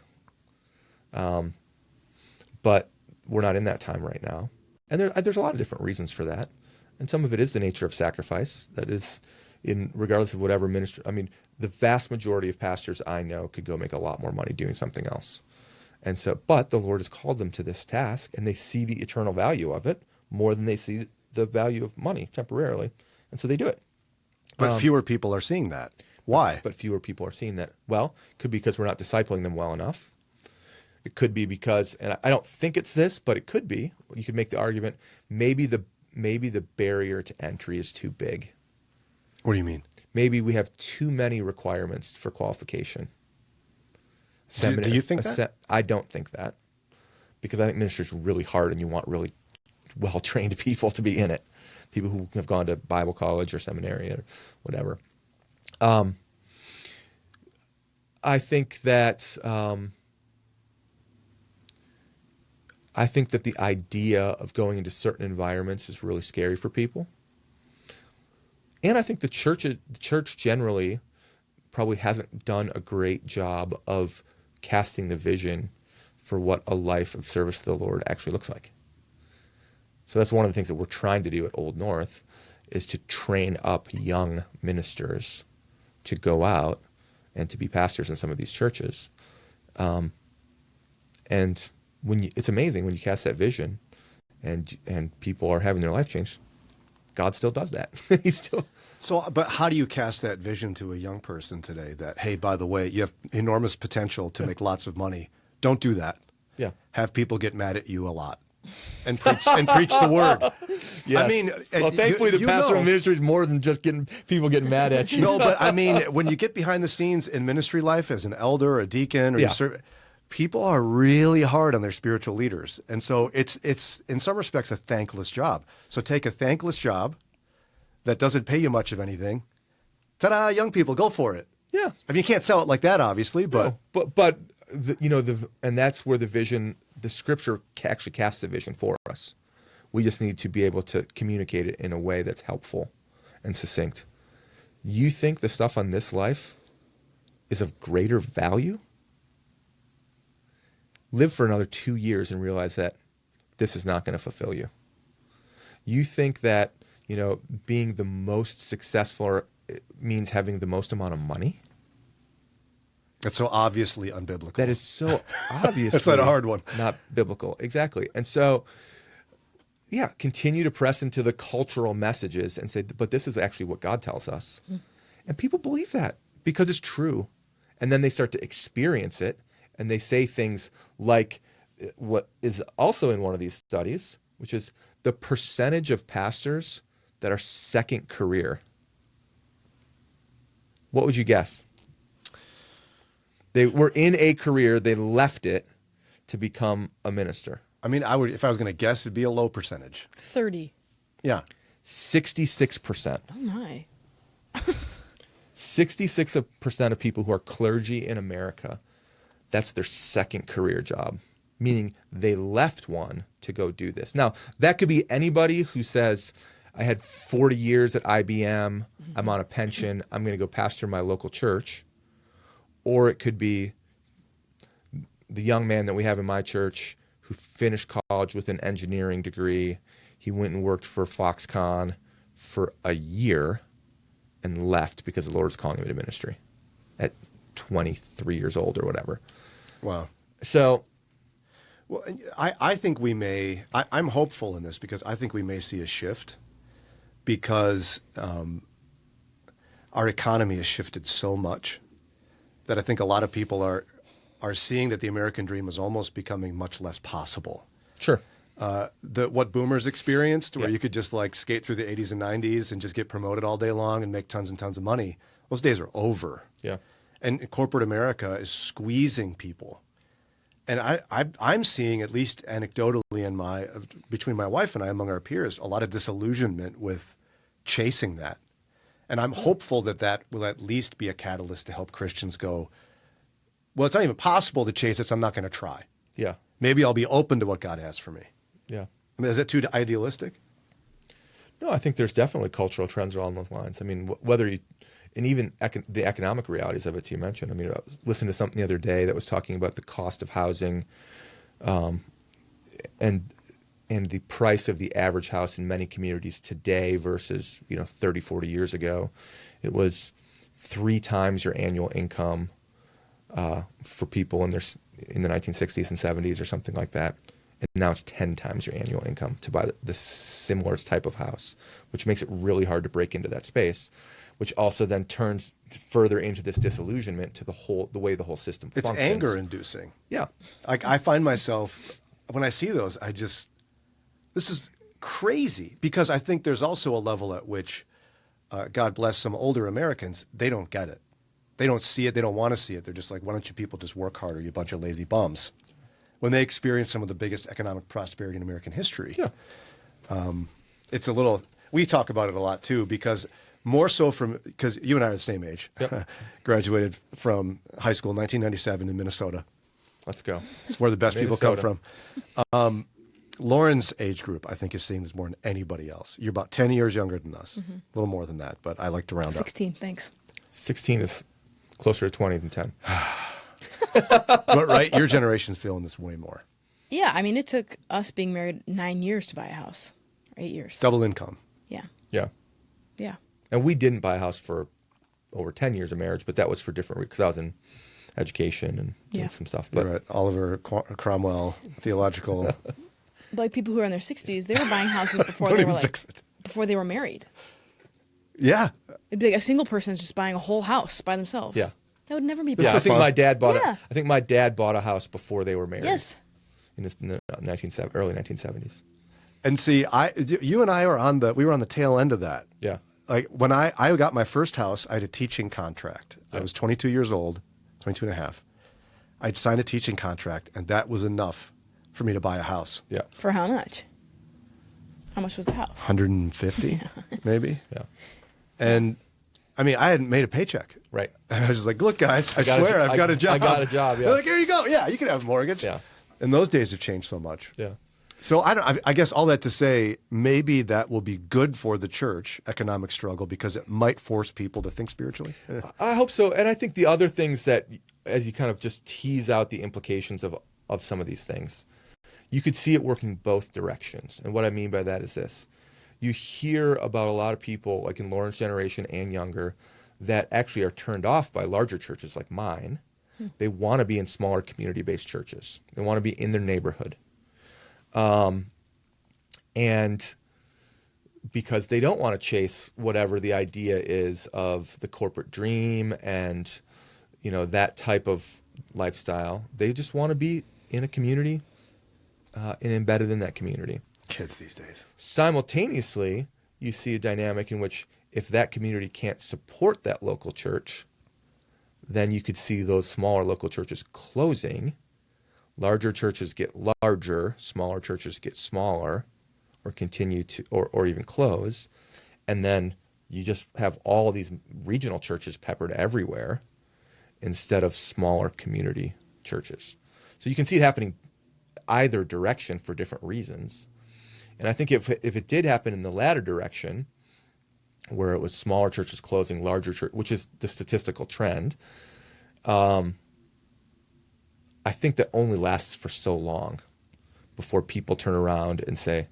[SPEAKER 3] But we're not in that time right now. And there's a lot of different reasons for that. and some of it is the nature of sacrifice. That is, in regardless of whatever ministry. I mean, the vast majority of pastors I know could go make a lot more money doing something else. And so, but the Lord has called them to this task, and they see the eternal value of it more than they see the value of money temporarily. And so they do it.
[SPEAKER 1] But fewer people are seeing that. Why?
[SPEAKER 3] But fewer people are seeing that. Well, could be because we're not discipling them well enough. It could be because, and I don't think it's this, but it could be. You could make the argument, maybe the barrier to entry is too big.
[SPEAKER 1] What do you mean?
[SPEAKER 3] Maybe we have too many requirements for qualification.
[SPEAKER 1] Do you think that?
[SPEAKER 3] I don't think that, because I think ministry is really hard, and you want really well-trained people to be in it, people who have gone to Bible college or seminary or whatever. I think that the idea of going into certain environments is really scary for people. And I think the church generally probably hasn't done a great job of casting the vision for what a life of service to the Lord actually looks like. So that's one of the things that we're trying to do at Old North, is to train up young ministers to go out and to be pastors in some of these churches. And it's amazing when you cast that vision and people are having their life changed. God still does that. He's still.
[SPEAKER 1] So, but how do you cast that vision to a young person today that, hey, by the way, you have enormous potential to make lots of money. Don't do that.
[SPEAKER 3] Yeah.
[SPEAKER 1] Have people get mad at you a lot and preach the word.
[SPEAKER 3] Yes.
[SPEAKER 1] I mean,
[SPEAKER 3] well, thankfully the pastoral ministry is more than just people getting mad at you.
[SPEAKER 1] No, but I mean, when you get behind the scenes in ministry life as an elder or a deacon or people are really hard on their spiritual leaders. And so it's in some respects a thankless job. So take a thankless job that doesn't pay you much of anything. Ta-da, young people, go for it.
[SPEAKER 3] Yeah.
[SPEAKER 1] I mean, you can't sell it like that, obviously, but
[SPEAKER 3] and that's where the scripture actually casts the vision for us. We just need to be able to communicate it in a way that's helpful and succinct. You think the stuff on this life is of greater value? Live for another 2 years and realize that this is not going to fulfill you. You think that, being the most successful means having the most amount of money?
[SPEAKER 1] That's so obviously unbiblical.
[SPEAKER 3] That is so obviously
[SPEAKER 1] That's not a hard one.
[SPEAKER 3] Not biblical. Exactly. And so, continue to press into the cultural messages and say, but this is actually what God tells us. And people believe that because it's true. And then they start to experience it. And they say things like what is also in one of these studies, which is the percentage of pastors that are second career. What would you guess? They were in a career, they left it to become a minister.
[SPEAKER 1] I mean, if I was going to guess, it'd be a low percentage.
[SPEAKER 2] 30.
[SPEAKER 1] Yeah.
[SPEAKER 3] 66%.
[SPEAKER 2] Oh my.
[SPEAKER 3] 66% of people who are clergy in America, that's their second career job, meaning they left one to go do this. Now, that could be anybody who says, I had 40 years at IBM, I'm on a pension, I'm going to go pastor my local church. Or it could be the young man that we have in my church who finished college with an engineering degree. He went and worked for Foxconn for a year and left because the Lord was calling him into ministry at 23 years old or whatever.
[SPEAKER 1] Wow.
[SPEAKER 3] So,
[SPEAKER 1] well, I think we may, I'm hopeful in this because I think we may see a shift because our economy has shifted so much that I think a lot of people are seeing that the American dream is almost becoming much less possible.
[SPEAKER 3] sure.
[SPEAKER 1] What boomers experienced, where you could just like skate through the 80s and 90s and just get promoted all day long and make tons and tons of money, those days are over.
[SPEAKER 3] Yeah.
[SPEAKER 1] And corporate America is squeezing people. And I'm seeing, at least anecdotally between my wife and I, among our peers, a lot of disillusionment with chasing that. And I'm hopeful that will at least be a catalyst to help Christians go, well, it's not even possible to chase it, so I'm not going to try.
[SPEAKER 3] Yeah.
[SPEAKER 1] Maybe I'll be open to what God has for me.
[SPEAKER 3] Yeah.
[SPEAKER 1] I mean, is that too idealistic?
[SPEAKER 3] No, I think there's definitely cultural trends along those lines. I mean, and even the economic realities of it you mentioned. I mean, I was listening to something the other day that was talking about the cost of housing, and and the price of the average house in many communities today versus 30, 40 years ago, it was 3 times your annual income for people in the 1960s and 70s or something like that. And now it's 10 times your annual income to buy the similar type of house, which makes it really hard to break into that space, which also then turns further into this disillusionment to the way the whole system
[SPEAKER 1] It's
[SPEAKER 3] functions.
[SPEAKER 1] anger inducing.
[SPEAKER 3] Yeah.
[SPEAKER 1] I find myself, when I see those, this is crazy, because I think there's also a level at which, God bless some older Americans, they don't get it. They don't see it. They don't want to see it. They're just like, why don't you people just work harder, you bunch of lazy bums? When they experience some of the biggest economic prosperity in American history.
[SPEAKER 3] Yeah.
[SPEAKER 1] It's a little, we talk about it a lot too, because because you and I are the same age.
[SPEAKER 3] Yep.
[SPEAKER 1] Graduated from high school in 1997 in Minnesota.
[SPEAKER 3] Let's go.
[SPEAKER 1] It's where the best people come
[SPEAKER 3] Minnesota.
[SPEAKER 1] from. Lauren's age group, I think, is seeing this more than anybody else. You're about 10 years younger than us. A little more than that, but I like to round
[SPEAKER 2] 16, thanks.
[SPEAKER 3] 16 is closer to 20 than 10.
[SPEAKER 1] up. But right, your generation's feeling this way more.
[SPEAKER 2] Yeah, I mean, it took us being married 9 years to buy a house. 8 years.
[SPEAKER 1] Double income.
[SPEAKER 2] Yeah.
[SPEAKER 3] Yeah.
[SPEAKER 2] Yeah.
[SPEAKER 3] And we didn't buy a house for over 10 years of marriage, but that was for different reasons, because I was in education and doing some stuff. But
[SPEAKER 1] You're at Oliver Cromwell Theological.
[SPEAKER 2] Like people who are in their 60s, they were buying houses before
[SPEAKER 1] Don't
[SPEAKER 2] they were
[SPEAKER 1] even fix it.
[SPEAKER 2] before they were married.
[SPEAKER 1] Yeah.
[SPEAKER 2] It'd be like a single person is just buying a whole house by themselves.
[SPEAKER 3] Yeah.
[SPEAKER 2] That would never be
[SPEAKER 3] yeah, I
[SPEAKER 2] possible.
[SPEAKER 3] think my dad bought
[SPEAKER 2] Yeah.
[SPEAKER 3] I think my dad bought a house before they were married.
[SPEAKER 2] Yes.
[SPEAKER 3] In the early 1970s.
[SPEAKER 1] And see, you and I we were on the tail end of that.
[SPEAKER 3] Yeah.
[SPEAKER 1] Like when I got my first house, I had a teaching contract. I was 22 years old, 22 and a half. I'd signed a teaching contract, and that was enough for me to buy a house.
[SPEAKER 3] Yeah.
[SPEAKER 2] For how much? How much was the house?
[SPEAKER 1] 150, maybe.
[SPEAKER 3] Yeah.
[SPEAKER 1] And I mean, I hadn't made a paycheck.
[SPEAKER 3] Right.
[SPEAKER 1] And I was just like, look, guys, I
[SPEAKER 3] got a
[SPEAKER 1] swear
[SPEAKER 3] jo-
[SPEAKER 1] I've got a job.
[SPEAKER 3] I got a job, yeah.
[SPEAKER 1] They're like, here you go. Yeah, you can have a mortgage.
[SPEAKER 3] Yeah.
[SPEAKER 1] And those days have changed so much.
[SPEAKER 3] Yeah.
[SPEAKER 1] So I guess all that to say, maybe that will be good for the church, economic struggle, because it might force people to think spiritually.
[SPEAKER 3] I hope so. And I think the other things that, as you kind of just tease out the implications of some of these things, you could see it working both directions. And what I mean by that is this. You hear about a lot of people, like in Lauren's generation and younger, that actually are turned off by larger churches like mine. They want to be in smaller community-based churches. They want to be in their neighborhood. And because they don't want to chase whatever the idea is of the corporate dream and, that type of lifestyle, they just want to be in a community and embedded in that community.
[SPEAKER 1] Kids these days.
[SPEAKER 3] Simultaneously, you see a dynamic in which if that community can't support that local church, then you could see those smaller local churches closing. Larger churches get larger, smaller churches get smaller, or continue to, or even close. And then you just have all these regional churches peppered everywhere instead of smaller community churches. So you can see it happening either direction for different reasons. And I think if it did happen in the latter direction, where it was smaller churches closing, larger church, which is the statistical trend, I think that only lasts for so long before people turn around and say,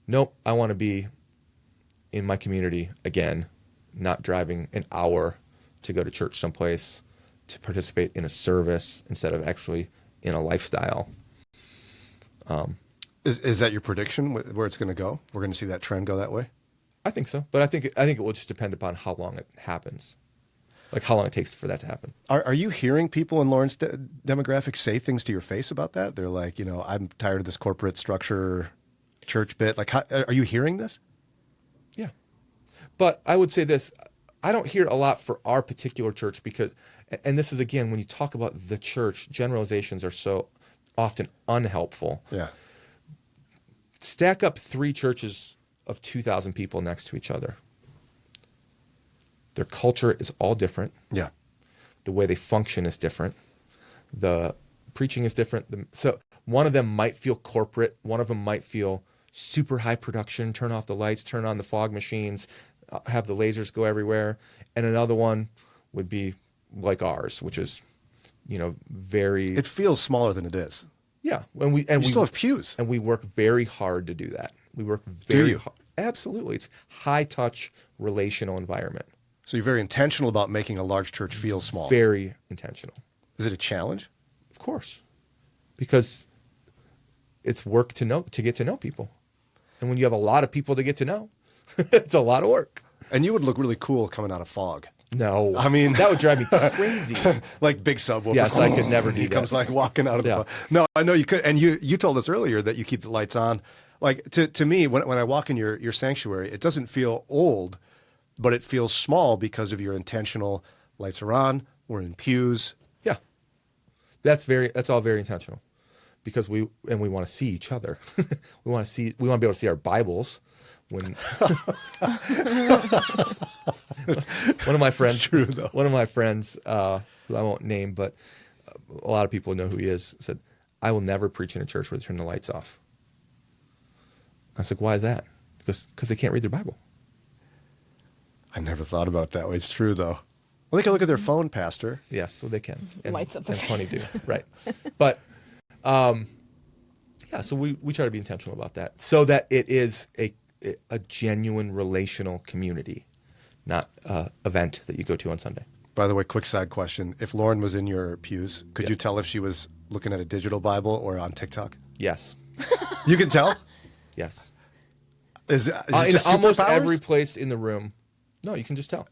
[SPEAKER 3] nope, I want to be in my community again, not driving an hour to go to church someplace to participate in a service instead of actually in a lifestyle.
[SPEAKER 1] Is that your prediction where it's going to go? We're going to see that trend go that way?
[SPEAKER 3] I think so, but I think it will just depend upon how long it happens, like how long it takes for that to happen.
[SPEAKER 1] Are you hearing people in Lauren's demographic say things to your face about that? They're like, I'm tired of this corporate structure church bit. Like, are you hearing this?
[SPEAKER 3] Yeah. But I would say this, I don't hear a lot for our particular church because, and this is again, when you talk about the church, generalizations are so often unhelpful.
[SPEAKER 1] Yeah.
[SPEAKER 3] Stack up 3 churches of 2,000 people next to each other. Their culture is all different.
[SPEAKER 1] Yeah.
[SPEAKER 3] The way they function is different. The preaching is different. So one of them might feel corporate. One of them might feel super high production, turn off the lights, turn on the fog machines, have the lasers go everywhere. And another one would be like ours, which is, very...
[SPEAKER 1] It feels smaller than it is.
[SPEAKER 3] Yeah,
[SPEAKER 1] You still have pews.
[SPEAKER 3] and we work very hard to do that. We work
[SPEAKER 1] Do
[SPEAKER 3] very
[SPEAKER 1] you?
[SPEAKER 3] hard. Absolutely, it's high touch relational environment.
[SPEAKER 1] So you're very intentional about making a large church feel small.
[SPEAKER 3] Very intentional,
[SPEAKER 1] Is it a challenge?
[SPEAKER 3] of course, because it's work to get to know people, and when you have a lot of people to get to know, it's a lot of work.
[SPEAKER 1] And you would look really cool coming out of fog.
[SPEAKER 3] No,
[SPEAKER 1] I mean-
[SPEAKER 3] that would drive me crazy.
[SPEAKER 1] Like big subwoofer.
[SPEAKER 3] Yes, I could never do
[SPEAKER 1] He
[SPEAKER 3] that.
[SPEAKER 1] comes like walking out of the
[SPEAKER 3] Yeah.
[SPEAKER 1] fog. No, I know you could. And you told us earlier that you keep the lights on. Like to me, when I walk in your sanctuary, it doesn't feel old, but it feels small because of your intentional lights are on. We're in pews.
[SPEAKER 3] Yeah, that's all very intentional, because we want to see each other. we want to be able to see our Bibles. When one of my friends,
[SPEAKER 1] true, though.
[SPEAKER 3] one of my friends, who I won't name, but a lot of people know who he is, said, "I will never preach in a church where they turn the lights off." I was like, "Why is that?" Because they can't read their Bible.
[SPEAKER 1] I never thought about it that way. It's true though. Well, they can look at their phone, Pastor.
[SPEAKER 3] Yes, so they can. And,
[SPEAKER 2] Lights up their
[SPEAKER 3] and plenty do. Right. But, yeah, so we try to be intentional about that, so that it is a genuine relational community, not an event that you go to on Sunday.
[SPEAKER 1] By the way, quick side question: if Lauren was in your pews, could
[SPEAKER 3] Yeah.
[SPEAKER 1] you tell if she was looking at a digital Bible or on TikTok?
[SPEAKER 3] Yes.
[SPEAKER 1] You can tell.
[SPEAKER 3] Yes.
[SPEAKER 1] Is it
[SPEAKER 3] In
[SPEAKER 1] just
[SPEAKER 3] almost
[SPEAKER 1] superpowers?
[SPEAKER 3] every place in the room. No, you can just tell.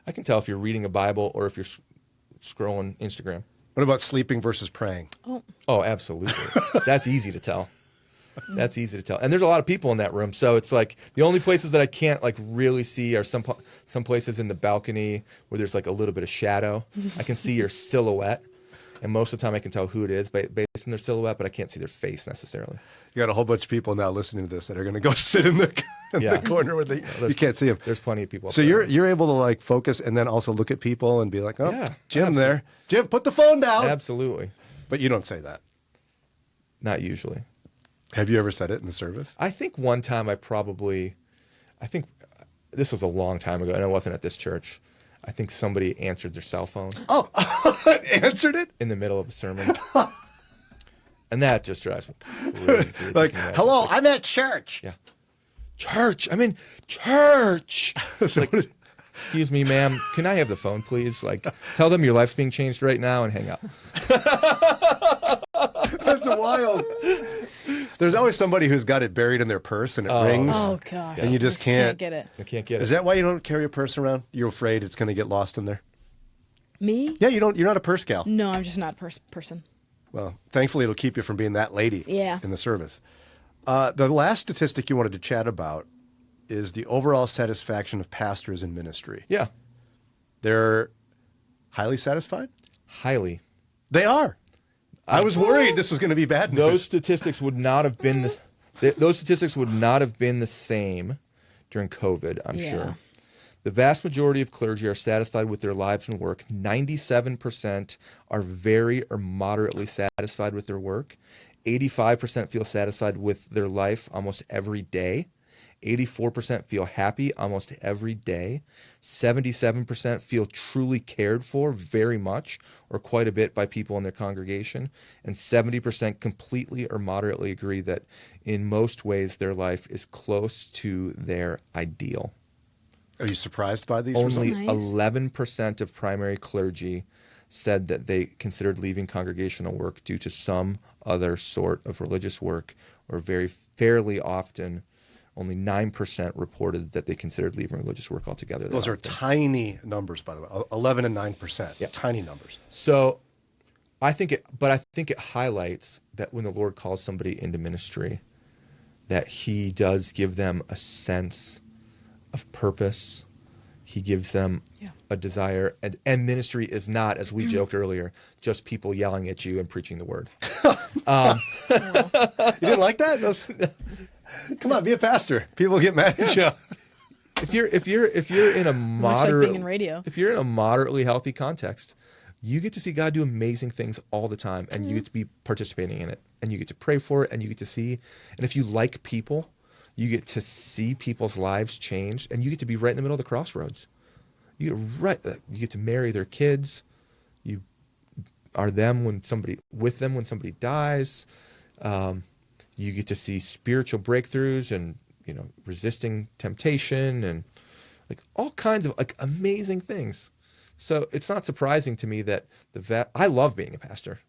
[SPEAKER 3] I can tell if you're reading a Bible or if you're scrolling Instagram.
[SPEAKER 1] What about sleeping versus praying?
[SPEAKER 3] Oh, absolutely. That's easy to tell. That's easy to tell. And there's a lot of people in that room, so it's like the only places that I can't like really see are some places in the balcony where there's like a little bit of shadow. I can see your silhouette, and most of the time I can tell who it is based on their silhouette, but I can't see their face necessarily.
[SPEAKER 1] You got a whole bunch of people now listening to this that are going to go sit in the
[SPEAKER 3] Yeah.
[SPEAKER 1] corner where you can't see them.
[SPEAKER 3] There's plenty of people. up
[SPEAKER 1] So
[SPEAKER 3] there.
[SPEAKER 1] you're able to like focus and then also look at people and be like, oh,
[SPEAKER 3] Yeah,
[SPEAKER 1] Jim
[SPEAKER 3] absolutely.
[SPEAKER 1] there. Jim, put the phone down.
[SPEAKER 3] Absolutely.
[SPEAKER 1] But you don't say that.
[SPEAKER 3] Not usually.
[SPEAKER 1] Have you ever said it in the service?
[SPEAKER 3] I think one time I think this was a long time ago, and it wasn't at this church. I think somebody answered their cell phone
[SPEAKER 1] Oh, answered it?
[SPEAKER 3] in the middle of a sermon. And that just drives me crazy. as you
[SPEAKER 1] Like,
[SPEAKER 3] can imagine.
[SPEAKER 1] hello, I'm at church.
[SPEAKER 3] Yeah. Church. I'm in church.
[SPEAKER 1] So
[SPEAKER 3] Like, excuse me, ma'am. Can I have the phone, please? Like, tell them your life's being changed right now and hang up.
[SPEAKER 1] that's wild. There's always somebody who's got it buried in their purse and it rings.
[SPEAKER 2] Oh gosh.
[SPEAKER 1] And you just can't-
[SPEAKER 2] get it.
[SPEAKER 3] I can't get it.
[SPEAKER 1] Is that why you don't carry a purse around? You're afraid it's going to get lost in there?
[SPEAKER 2] Me?
[SPEAKER 1] Yeah, you're not a purse gal.
[SPEAKER 2] No, I'm just not a person.
[SPEAKER 1] Well, thankfully it'll keep you from being that lady
[SPEAKER 2] Yeah.
[SPEAKER 1] in the service. The last statistic you wanted to chat about is the overall satisfaction of pastors in ministry.
[SPEAKER 3] Yeah.
[SPEAKER 1] They're highly satisfied?
[SPEAKER 3] Highly.
[SPEAKER 1] They are. I was worried this was going to be bad
[SPEAKER 3] Those
[SPEAKER 1] news.
[SPEAKER 3] statistics would not have been those statistics would not have been the same during COVID, I'm
[SPEAKER 2] Yeah.
[SPEAKER 3] sure. The vast majority of clergy are satisfied with their lives and work. 97% are very or moderately satisfied with their work. 85% feel satisfied with their life almost every day. 84% feel happy almost every day. 77% feel truly cared for very much or quite a bit by people in their congregation. And 70% completely or moderately agree that in most ways their life is close to their ideal.
[SPEAKER 1] Are you surprised by these
[SPEAKER 3] Only
[SPEAKER 1] results?
[SPEAKER 2] Nice.
[SPEAKER 3] 11% of primary clergy said that they considered leaving congregational work due to some other sort of religious work, or fairly often, only 9% reported that they considered leaving religious work altogether.
[SPEAKER 1] Those are tiny numbers, by the way. 11 and 9%.
[SPEAKER 3] Yeah.
[SPEAKER 1] Tiny numbers.
[SPEAKER 3] So I think it highlights that when the Lord calls somebody into ministry, that he does give them a sense of purpose. He gives them a desire, and ministry is not, as we joked earlier, just people yelling at you and preaching the word.
[SPEAKER 1] You didn't like that? Come on, be a pastor. People get mad at you.
[SPEAKER 3] If you're in a
[SPEAKER 2] Much like being in radio.
[SPEAKER 3] if you're in a moderately healthy context, you get to see God do amazing things all the time, and you get to be participating in it, and you get to pray for it, and you get to see. And if you like people, you get to see people's lives change, and you get to be right in the middle of the crossroads. You get to marry their kids. are them when somebody dies. You get to see spiritual breakthroughs and, resisting temptation and like all kinds of like amazing things. So it's not surprising to me that I love being a pastor.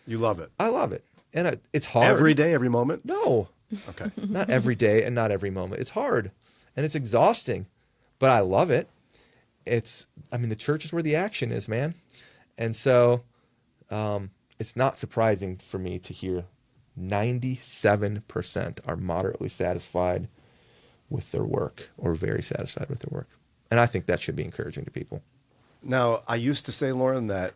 [SPEAKER 1] You love it.
[SPEAKER 3] I love it. And it's hard.
[SPEAKER 1] Every day, every moment?
[SPEAKER 3] No,
[SPEAKER 1] Okay.
[SPEAKER 3] not every day and not every moment. It's hard and it's exhausting, but I love it. The church is where the action is, man. And so it's not surprising for me to hear 97% are moderately satisfied with their work or very satisfied with their work. And I think that should be encouraging to people.
[SPEAKER 1] Now, I used to say, Lauren, that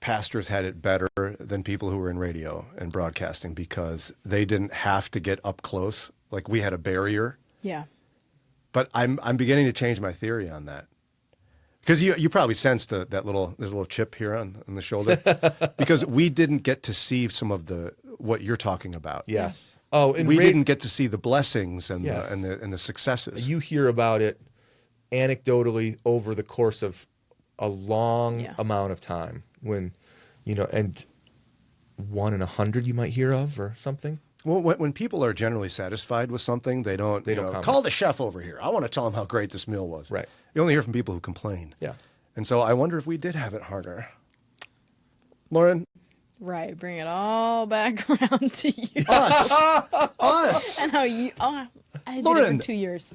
[SPEAKER 1] pastors had it better than people who were in radio and broadcasting because they didn't have to get up close. Like we had a barrier.
[SPEAKER 2] Yeah.
[SPEAKER 1] But I'm beginning to change my theory on that. Because you probably sensed there's a little chip here on the shoulder. Because we didn't get to see some of what you're talking about.
[SPEAKER 3] Yes. Oh, and
[SPEAKER 1] we didn't get to see the blessings and
[SPEAKER 3] Yes.
[SPEAKER 1] the successes.
[SPEAKER 3] You hear about it anecdotally over the course of a long amount of time when, and 1 in 100 you might hear of or something.
[SPEAKER 1] Well, when people are generally satisfied with something, they don't
[SPEAKER 3] comment.
[SPEAKER 1] Call the chef over here. I want to tell him how great this meal was.
[SPEAKER 3] Right.
[SPEAKER 1] You only hear from people who complain.
[SPEAKER 3] Yeah.
[SPEAKER 1] And so I wonder if we did have it harder. Lauren?
[SPEAKER 2] Right. Bring it all back around to you.
[SPEAKER 1] Us.
[SPEAKER 2] And how you, I did it
[SPEAKER 1] Lauren.
[SPEAKER 2] for 2 years.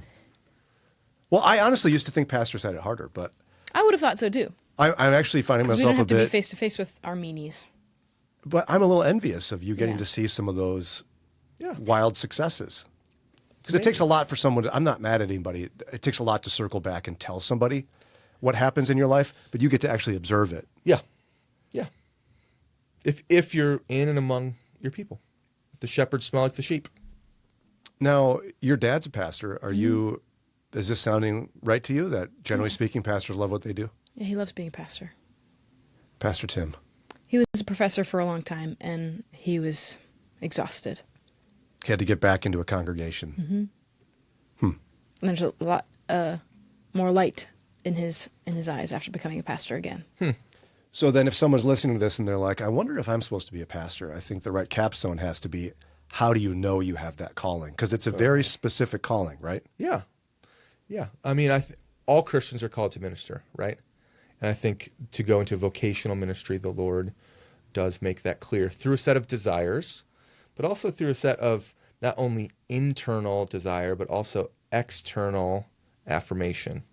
[SPEAKER 1] Well, I honestly used to think pastors had it harder, but
[SPEAKER 2] I would have thought so too.
[SPEAKER 1] I'm actually finding
[SPEAKER 2] Because we
[SPEAKER 1] myself
[SPEAKER 2] didn't have
[SPEAKER 1] a
[SPEAKER 2] to be
[SPEAKER 1] bit,
[SPEAKER 2] face to face with our meanies.
[SPEAKER 1] but I'm a little envious of you getting
[SPEAKER 2] Yeah.
[SPEAKER 1] to see some of those
[SPEAKER 3] Yeah.
[SPEAKER 1] wild successes. Because it
[SPEAKER 3] Amazing.
[SPEAKER 1] takes a lot for someone I'm not mad at anybody. It takes a lot to circle back and tell somebody what happens in your life, but you get to actually observe it.
[SPEAKER 3] Yeah. Yeah. If you're in and among your people, if the shepherds smell like the sheep.
[SPEAKER 1] Now, your dad's a pastor. Is this sounding right to you that generally speaking, pastors love what they do?
[SPEAKER 2] Yeah, he loves being a pastor.
[SPEAKER 1] Pastor Tim.
[SPEAKER 2] He was a professor for a long time, and he was exhausted.
[SPEAKER 1] He had to get back into a congregation.
[SPEAKER 2] And there's a lot more light in his eyes after becoming a pastor again.
[SPEAKER 1] So then if someone's listening to this and they're like, I wonder if I'm supposed to be a pastor, I think the right capstone has to be, how do you know you have that calling? Because it's a very specific calling, right?
[SPEAKER 3] Yeah. Yeah. All Christians are called to minister, right? And I think to go into vocational ministry, the Lord does make that clear through a set of desires, but also through a set of not only internal desire, but also external affirmation.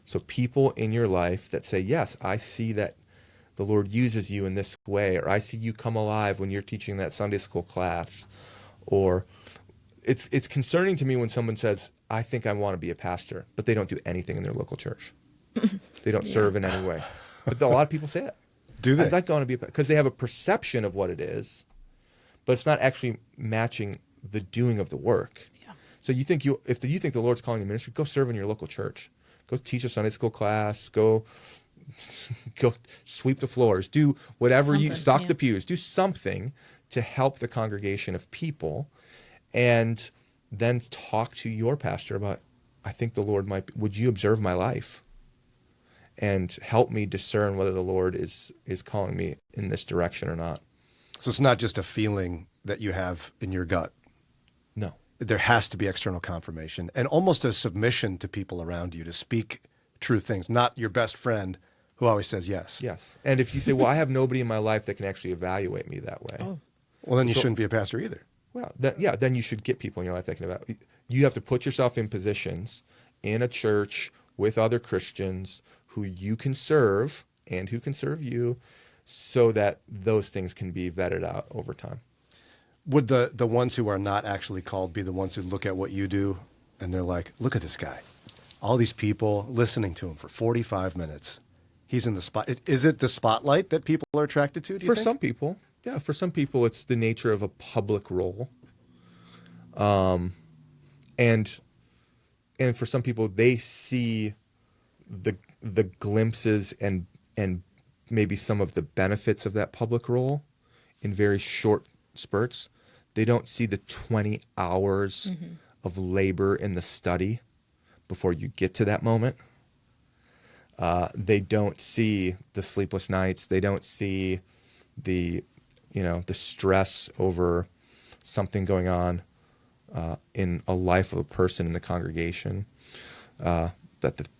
[SPEAKER 3] So people in your life that say, yes, I see that the Lord uses you in this way, or I see you come alive when you're teaching that Sunday school class, or it's concerning to me when someone says, I think I want to be a pastor, but they don't do anything in their local church. They don't serve in any way. But a lot of people say it.
[SPEAKER 1] Do they?
[SPEAKER 3] I'd like to want to be a pastor, because they have a perception of what it is, but it's not actually matching the doing of the work.
[SPEAKER 2] Yeah.
[SPEAKER 3] So if you think the Lord's calling you to ministry, go serve in your local church. Go teach a Sunday school class. Go sweep the floors. Do whatever stock the pews. Do something to help the congregation of people, and then talk to your pastor about, I think the Lord would you observe my life and help me discern whether the Lord is calling me in this direction or not.
[SPEAKER 1] So it's not just a feeling that you have in your gut.
[SPEAKER 3] No.
[SPEAKER 1] There has to be external confirmation and almost a submission to people around you to speak true things, not your best friend who always says yes.
[SPEAKER 3] Yes. And if you say, well, I have nobody in my life that can actually evaluate me that way.
[SPEAKER 2] Oh.
[SPEAKER 1] Well, then you shouldn't be a pastor either.
[SPEAKER 3] Well, then you should get people in your life that can evaluate. You have to put yourself in positions in a church with other Christians who you can serve and who can serve you, so that those things can be vetted out over time.
[SPEAKER 1] Would the ones who are not actually called be the ones who look at what you do and they're like, look at this guy. All these people listening to him for 45 minutes. He's in the spot. Is it the spotlight that people are attracted to, do you
[SPEAKER 3] For
[SPEAKER 1] think?
[SPEAKER 3] some people, yeah. For some people, it's the nature of a public role. And for some people, they see the glimpses and maybe some of the benefits of that public role in very short spurts. They don't see the 20 hours of labor in the study before you get to that moment. They don't see the sleepless nights. They don't see the stress over something going on in a life of a person in the congregation that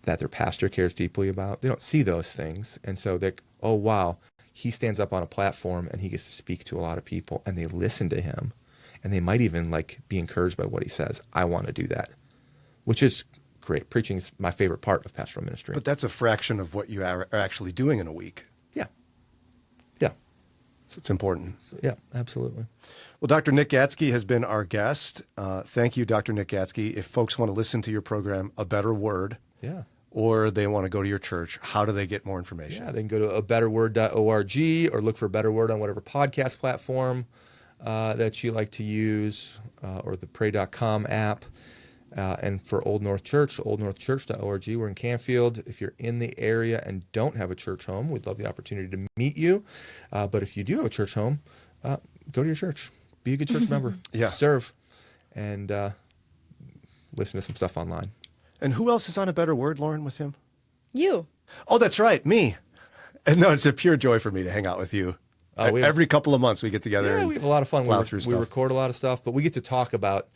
[SPEAKER 3] their pastor cares deeply about. They don't see those things, and so they, oh wow, he stands up on a platform and he gets to speak to a lot of people, and they listen to him, and they might even be encouraged by what he says. I want to do that, which is great. Preaching is my favorite part of pastoral ministry.
[SPEAKER 1] But that's a fraction of what you are actually doing in a week.
[SPEAKER 3] Yeah.
[SPEAKER 1] So it's important.
[SPEAKER 3] So, yeah, absolutely.
[SPEAKER 1] Well, Dr. Nick Gatzke has been our guest. Thank you, Dr. Nick Gatzke. If folks want to listen to your program, A Better Word,
[SPEAKER 3] Yeah.
[SPEAKER 1] or they want to go to your church, how do they get more information?
[SPEAKER 3] Yeah, they can go to abetterword.org or look for Better Word on whatever podcast platform that you like to use, or the pray.com app. And for Old North Church, oldnorthchurch.org. We're in Canfield. If you're in the area and don't have a church home, we'd love the opportunity to meet you. But if you do have a church home, go to your church. Be a good church member.
[SPEAKER 1] Yeah.
[SPEAKER 3] Serve. And listen to some stuff online.
[SPEAKER 1] And who else is on A Better Word, Lauren, with him?
[SPEAKER 2] You.
[SPEAKER 1] Oh, that's right, me. And no, it's a pure joy for me to hang out with you. Every couple of months we get together.
[SPEAKER 3] Yeah, we have a lot of fun.
[SPEAKER 1] Plow through
[SPEAKER 3] We
[SPEAKER 1] stuff.
[SPEAKER 3] record a lot of stuff, but we get to talk about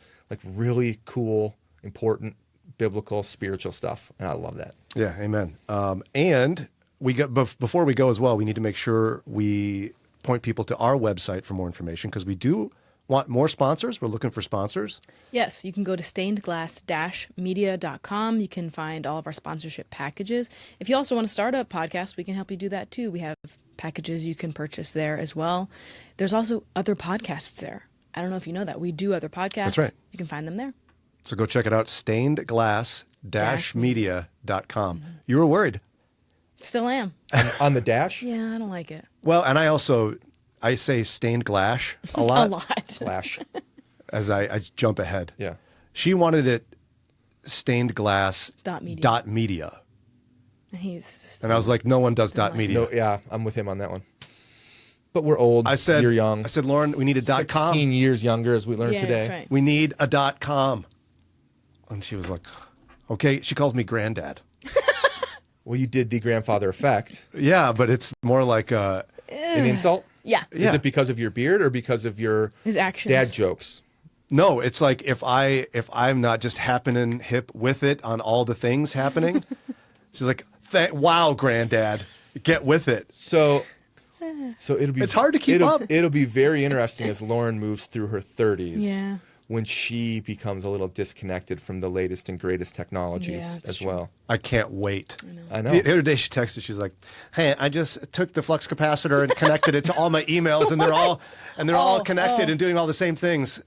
[SPEAKER 3] really cool, important, biblical, spiritual stuff, and I love that.
[SPEAKER 1] Yeah, amen. And we got before we go as well, we need to make sure we point people to our website for more information, because we do want more sponsors. We're looking for sponsors.
[SPEAKER 2] Yes, you can go to stainedglass-media.com. You can find all of our sponsorship packages. If you also want to start a podcast, we can help you do that too. We have packages you can purchase there as well. There's also other podcasts there. I don't know if you know that. We do other podcasts.
[SPEAKER 1] That's right.
[SPEAKER 2] You can find them there.
[SPEAKER 1] So go check it out, stainedglass-media.com. You were worried.
[SPEAKER 2] Still am.
[SPEAKER 3] On the dash?
[SPEAKER 2] Yeah, I don't like it.
[SPEAKER 1] Well, and I say stained glass a lot.
[SPEAKER 2] A lot.
[SPEAKER 3] Slash.
[SPEAKER 1] As I jump ahead.
[SPEAKER 3] Yeah.
[SPEAKER 1] She wanted it stained glass
[SPEAKER 2] Dot media.
[SPEAKER 1] and I was like, no one does dot media.
[SPEAKER 3] No, yeah, I'm with him on that one. But we're old. You're young.
[SPEAKER 1] I said, Lauren, we need a .com.
[SPEAKER 3] 16 years younger, as we learned
[SPEAKER 2] Yeah,
[SPEAKER 3] today.
[SPEAKER 2] that's right.
[SPEAKER 1] We need a .com. And she was like, okay. She calls me granddad.
[SPEAKER 3] Well, you did the grandfather effect.
[SPEAKER 1] Yeah, but it's more like
[SPEAKER 3] An insult?
[SPEAKER 2] Yeah.
[SPEAKER 1] Yeah.
[SPEAKER 3] Is it because of your beard or because of your
[SPEAKER 2] His actions.
[SPEAKER 3] dad jokes?
[SPEAKER 1] no. It's like if I'm not just happening hip with it on all the things happening. She's like, wow, granddad, get with it.
[SPEAKER 3] So it'll be.
[SPEAKER 1] It's hard to keep up.
[SPEAKER 3] It'll be very interesting as Lauren moves through her 30s.
[SPEAKER 2] Yeah.
[SPEAKER 3] When she becomes a little disconnected from the latest and greatest technologies
[SPEAKER 2] Yeah, that's
[SPEAKER 3] as
[SPEAKER 2] true.
[SPEAKER 3] well.
[SPEAKER 1] I can't wait.
[SPEAKER 3] I know.
[SPEAKER 1] The other day she texted. She's like, "Hey, I just took the flux capacitor and connected it to all my emails, and they're all connected and doing all the same things."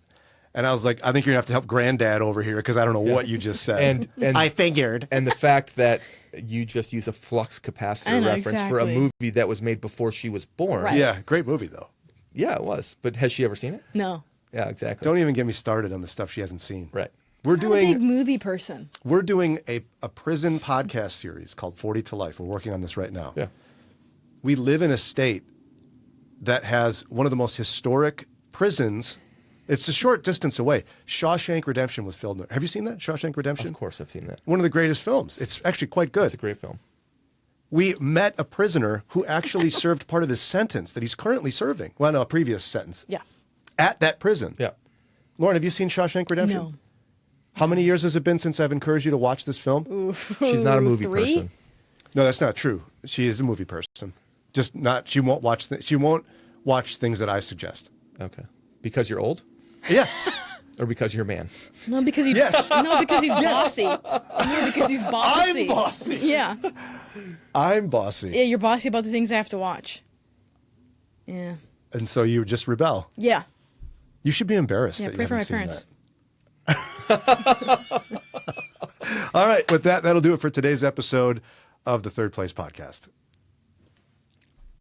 [SPEAKER 1] And I was like, "I think you're gonna have to help Granddad over here, because I don't know what you just said."
[SPEAKER 3] And
[SPEAKER 1] I figured.
[SPEAKER 3] And the fact that you just use a flux capacitor
[SPEAKER 2] I know,
[SPEAKER 3] reference for a
[SPEAKER 2] exactly.
[SPEAKER 3] movie that was made before she was born.
[SPEAKER 2] Right.
[SPEAKER 1] Yeah, great movie though.
[SPEAKER 3] Yeah, it was. But has she ever seen it?
[SPEAKER 2] No.
[SPEAKER 3] Yeah, exactly.
[SPEAKER 1] Don't even get me started on the stuff she hasn't seen.
[SPEAKER 3] Right.
[SPEAKER 1] We're
[SPEAKER 2] I'm a big
[SPEAKER 1] doing
[SPEAKER 2] movie person.
[SPEAKER 1] a prison podcast series called 40 to Life. We're working on this right now.
[SPEAKER 3] Yeah.
[SPEAKER 1] We live in a state that has one of the most historic prisons. It's a short distance away. Shawshank Redemption was filmed there. Have you seen that? Shawshank Redemption?
[SPEAKER 3] Of course I've seen that.
[SPEAKER 1] One of the greatest films. It's actually quite good.
[SPEAKER 3] It's a great film.
[SPEAKER 1] We met a prisoner who actually served part of his sentence that he's currently serving. Well, no, a previous sentence.
[SPEAKER 2] Yeah.
[SPEAKER 1] At that prison.
[SPEAKER 3] Yeah.
[SPEAKER 1] Lauren, have you seen Shawshank Redemption?
[SPEAKER 2] No.
[SPEAKER 1] How many years has it been since I've encouraged you to watch this film?
[SPEAKER 3] She's not a movie
[SPEAKER 2] 3?
[SPEAKER 3] person.
[SPEAKER 1] No, that's not true. She is a movie person. Just not. She won't watch. She won't watch things that I suggest.
[SPEAKER 3] Okay. Because you're old?
[SPEAKER 1] Yeah.
[SPEAKER 3] Or because you're a man?
[SPEAKER 2] No, because he's
[SPEAKER 1] Yes.
[SPEAKER 2] No, because he's bossy. No, because he's bossy.
[SPEAKER 1] I'm bossy.
[SPEAKER 2] Yeah.
[SPEAKER 1] I'm bossy.
[SPEAKER 2] Yeah, you're bossy about the things I have to watch. Yeah.
[SPEAKER 1] And so you just rebel.
[SPEAKER 2] Yeah.
[SPEAKER 1] You should be embarrassed
[SPEAKER 2] Yeah,
[SPEAKER 1] that
[SPEAKER 2] pray
[SPEAKER 1] you
[SPEAKER 2] for my
[SPEAKER 1] haven't seen
[SPEAKER 2] parents.
[SPEAKER 1] that. All right. With that, that'll do it for today's episode of the Third Place Podcast.